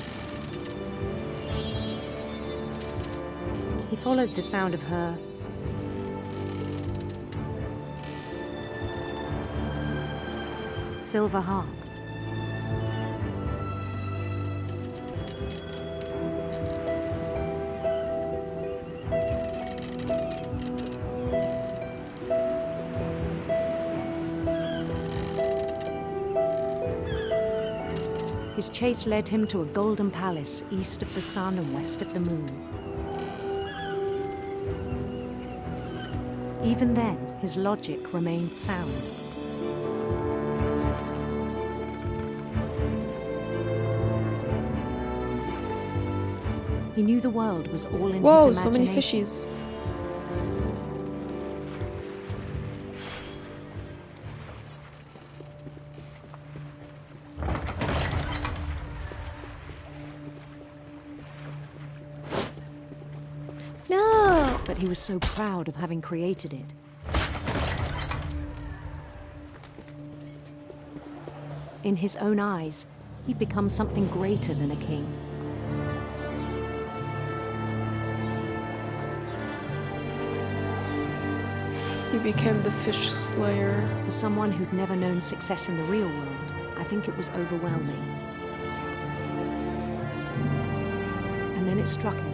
O: He followed the sound of her silver harp. His chase led him to a golden palace east of the sun and west of the moon. Even then, his logic remained sound. He knew the world was all in
B: Whoa,
O: his
B: so many
O: imagination.
B: fishies. No!
O: But he was so proud of having created it. In his own eyes, he'd become something greater than a king.
B: He became the fish slayer.
O: For someone who'd never known success in the real world, I think it was overwhelming. And then it struck him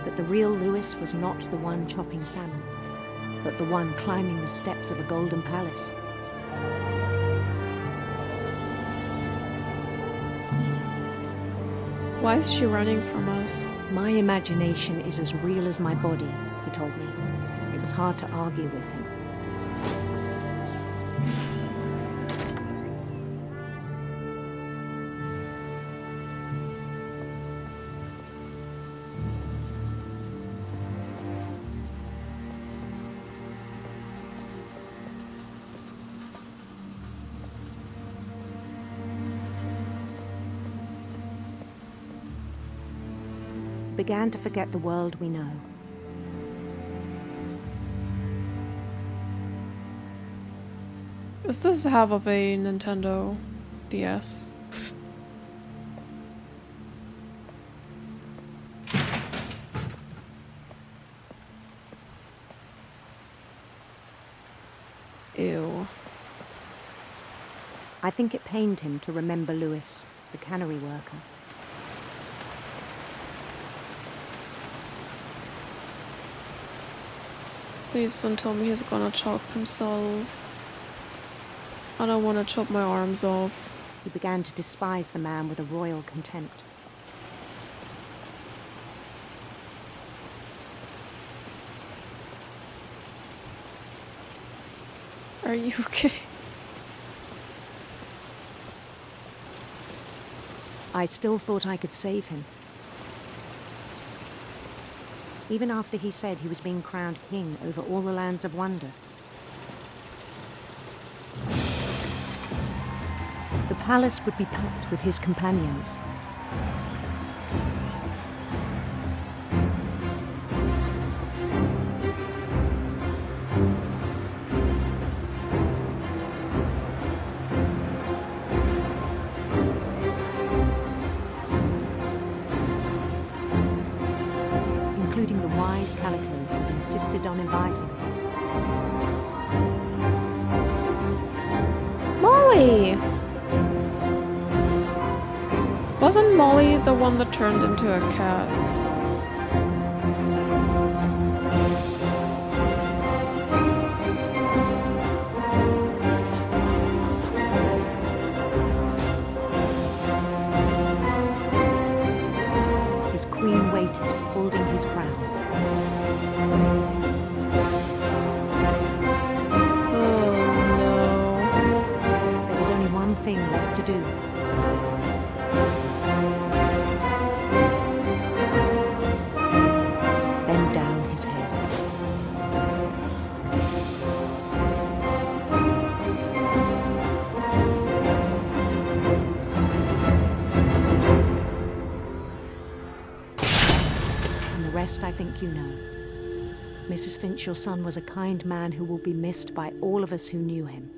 O: that the real Lewis was not the one chopping salmon, but the one climbing the steps of a golden palace.
B: Why is she running from us?
O: My imagination is as real as my body, he told me. It was hard to argue with him. He began to forget the world we know.
B: Does this have of a Nintendo DS? Ew.
O: I think it pained him to remember Lewis, the cannery worker.
B: Please don't tell me he's gonna chop himself. I don't want to chop my arms off.
O: He began to despise the man with a royal contempt.
B: Are you okay?
O: I still thought I could save him. Even after he said he was being crowned king over all the lands of wonder. The palace would be packed with his companions. Including the wise Calico who'd insisted on advising him.
B: Molly! Wasn't Molly the one that turned into a cat?
O: His queen waited, holding his crown.
B: Oh no.
O: There was only one thing left to do. Bend down his head. And the rest I think you know. Mrs. Finch, your son was a kind man who will be missed by all of us who knew him.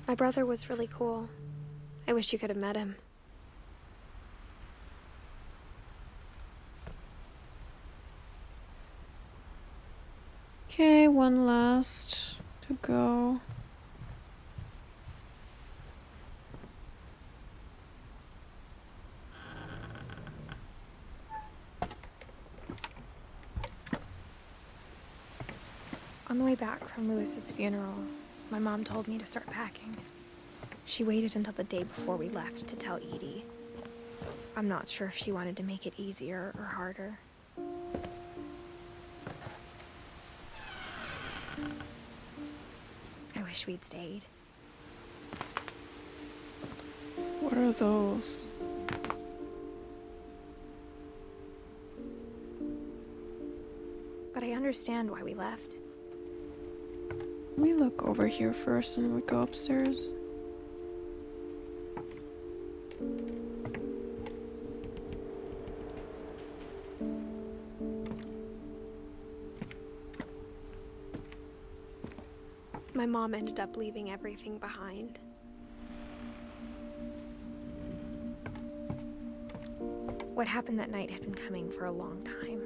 N: My brother was really cool. I wish you could have met him.
B: Okay, one last to go.
C: On the way back from Lewis's funeral, my mom told me to start packing. She waited until the day before we left to tell Edie. I'm not sure if she wanted to make it easier or harder. I wish we'd stayed.
B: What are those?
C: But I understand why we left.
B: Let me look over here first and we go upstairs.
N: My mom ended up leaving everything behind.
C: What happened that night had been coming for a long time.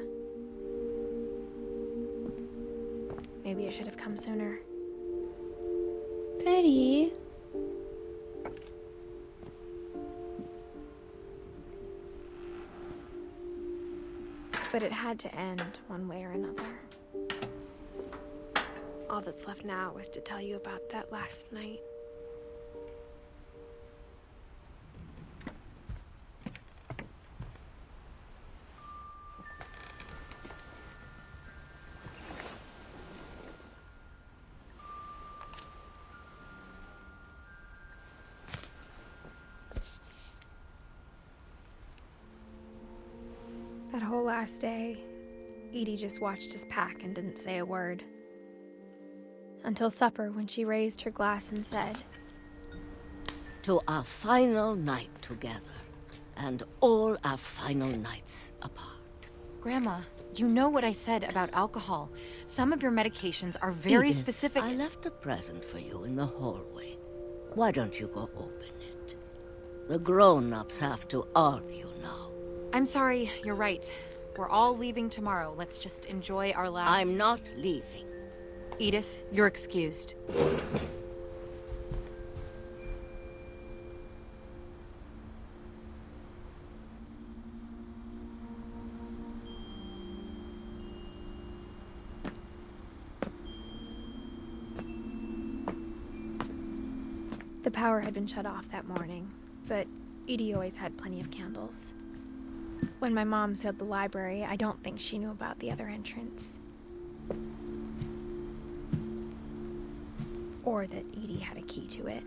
C: Maybe it should have come sooner.
B: Daddy.
C: But it had to end one way or another.
N: All that's left now is to tell you about that last night.
C: That whole last day, Edie just watched us pack and didn't say a word. Until supper, when she raised her glass and said,
P: "To our final night together, and all our final nights apart."
Q: Grandma, you know what I said about alcohol. Some of your medications are very
P: Edith,
Q: specific.
P: I left a present for you in the hallway. Why don't you go open it? The grown-ups have to argue now.
Q: I'm sorry, you're right. We're all leaving tomorrow. Let's just enjoy our last...
P: I'm not leaving.
Q: Edith, you're excused.
C: The power had been shut off that morning, but Edie always had plenty of candles. When my mom sealed the library, I don't think she knew about the other entrance. Or that Edie had a key to it.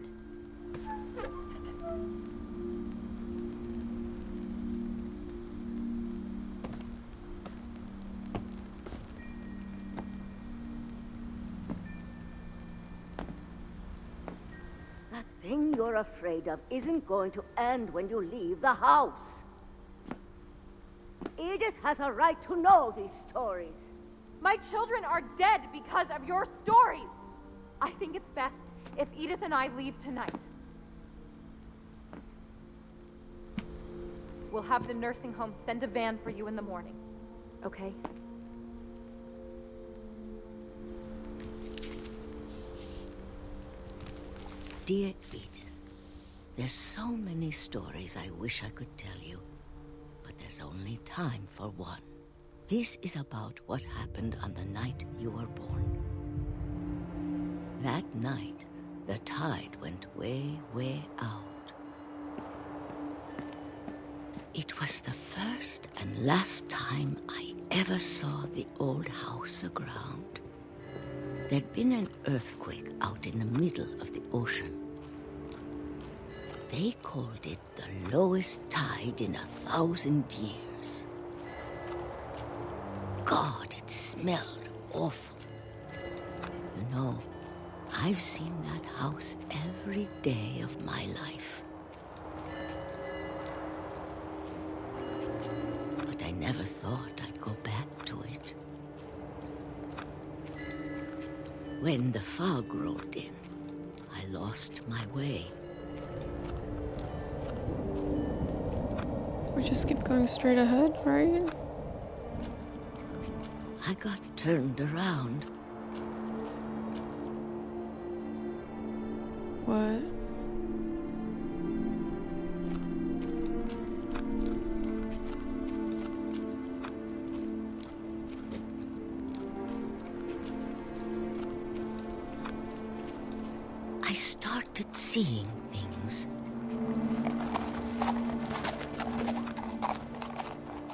P: That thing you're afraid of isn't going to end when you leave the house. Edith has a right to know these stories.
Q: My children are dead because of your stories. I think it's best if Edith and I leave tonight. We'll have the nursing home send a van for you in the morning, okay?
P: Dear Edith, there's so many stories I wish I could tell you, but there's only time for one. This is about what happened on the night you were born. That night, the tide went way, way out. It was the first and last time I ever saw the old house aground. There'd been an earthquake out in the middle of the ocean. They called it the lowest tide in 1,000 years. God, it smelled awful. You know, I've seen that house every day of my life. But I never thought I'd go back to it. When the fog rolled in, I lost my way.
B: We just keep going straight ahead, right?
P: I got turned around.
B: What?
P: I started seeing things.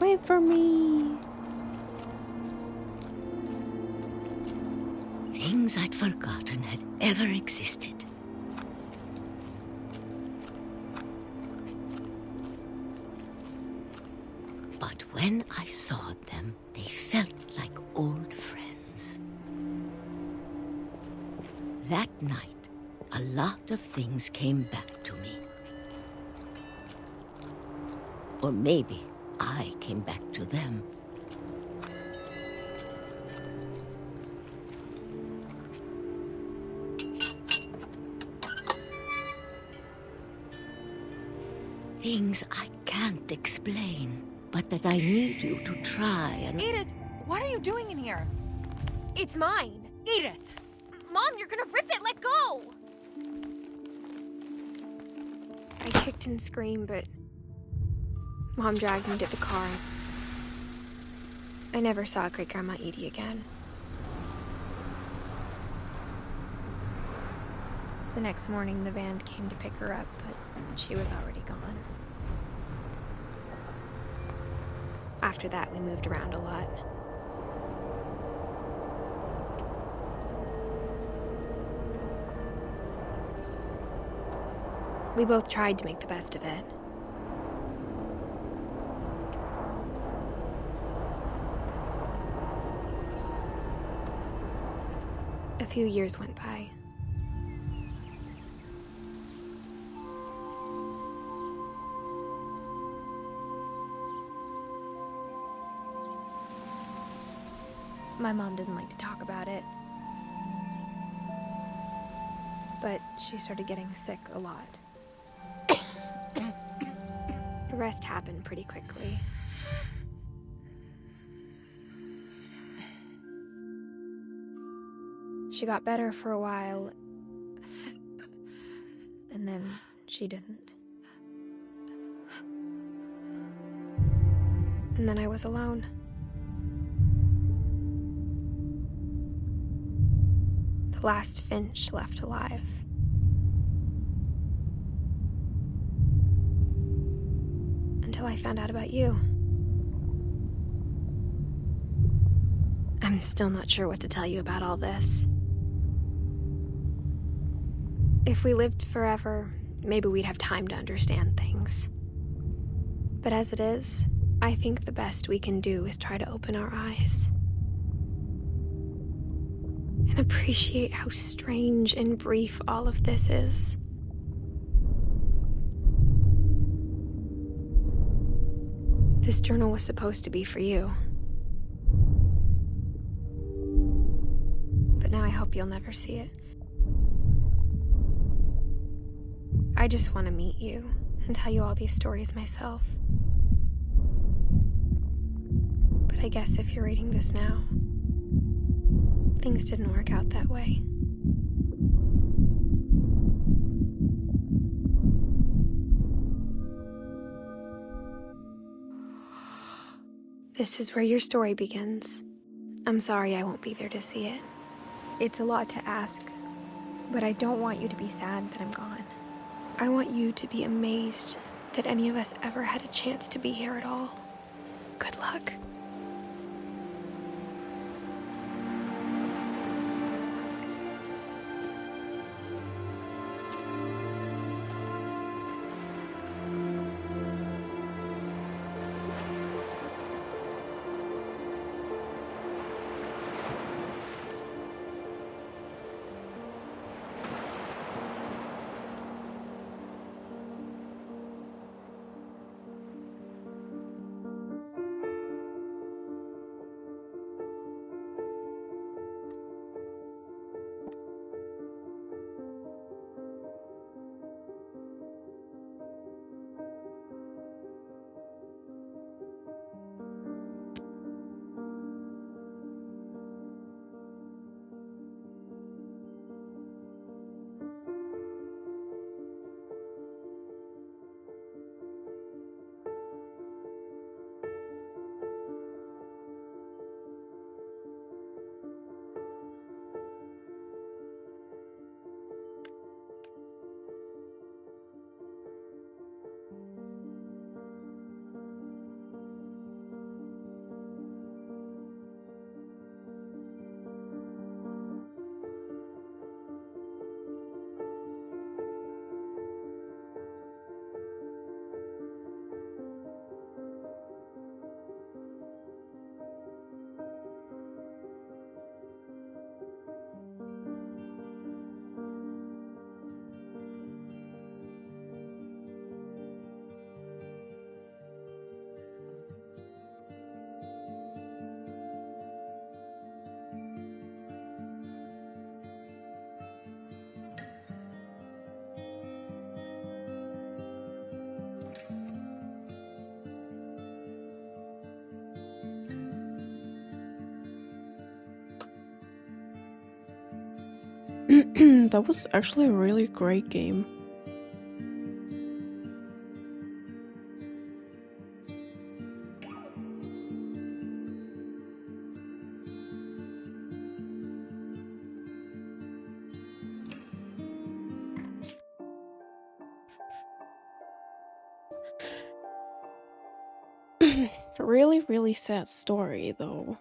B: Wait for me.
P: Things I'd forgotten had ever existed. But when I saw them, they felt like old friends. That night, a lot of things came back to me. Or maybe I came back to them. Things I can't explain, but that I need you to try and...
Q: Edith, what are you doing in here?
N: It's mine.
Q: Edith!
N: Mom, you're gonna rip it! Let go! I kicked and screamed, but Mom dragged me to the car. I never saw Great-Grandma Edie again. The next morning, the van came to pick her up, but she was already gone. After that, we moved around a lot. We both tried to make the best of it. A few years went by. My mom didn't like to talk about it, but she started getting sick a lot. The rest happened pretty quickly. She got better for a while, and then she didn't. And then I was alone. The last Finch left alive. Until I found out about you. I'm still not sure what to tell you about all this. If we lived forever, maybe we'd have time to understand things. But as it is, I think the best we can do is try to open our eyes. And appreciate how strange and brief all of this is. This journal was supposed to be for you. But now I hope you'll never see it. I just want to meet you and tell you all these stories myself. But I guess if you're reading this now, things didn't work out that way. This is where your story begins. I'm sorry I won't be there to see it. It's a lot to ask, but I don't want you to be sad that I'm gone. I want you to be amazed that any of us ever had a chance to be here at all. Good luck.
B: That was actually a really great game. Really, really sad story, though.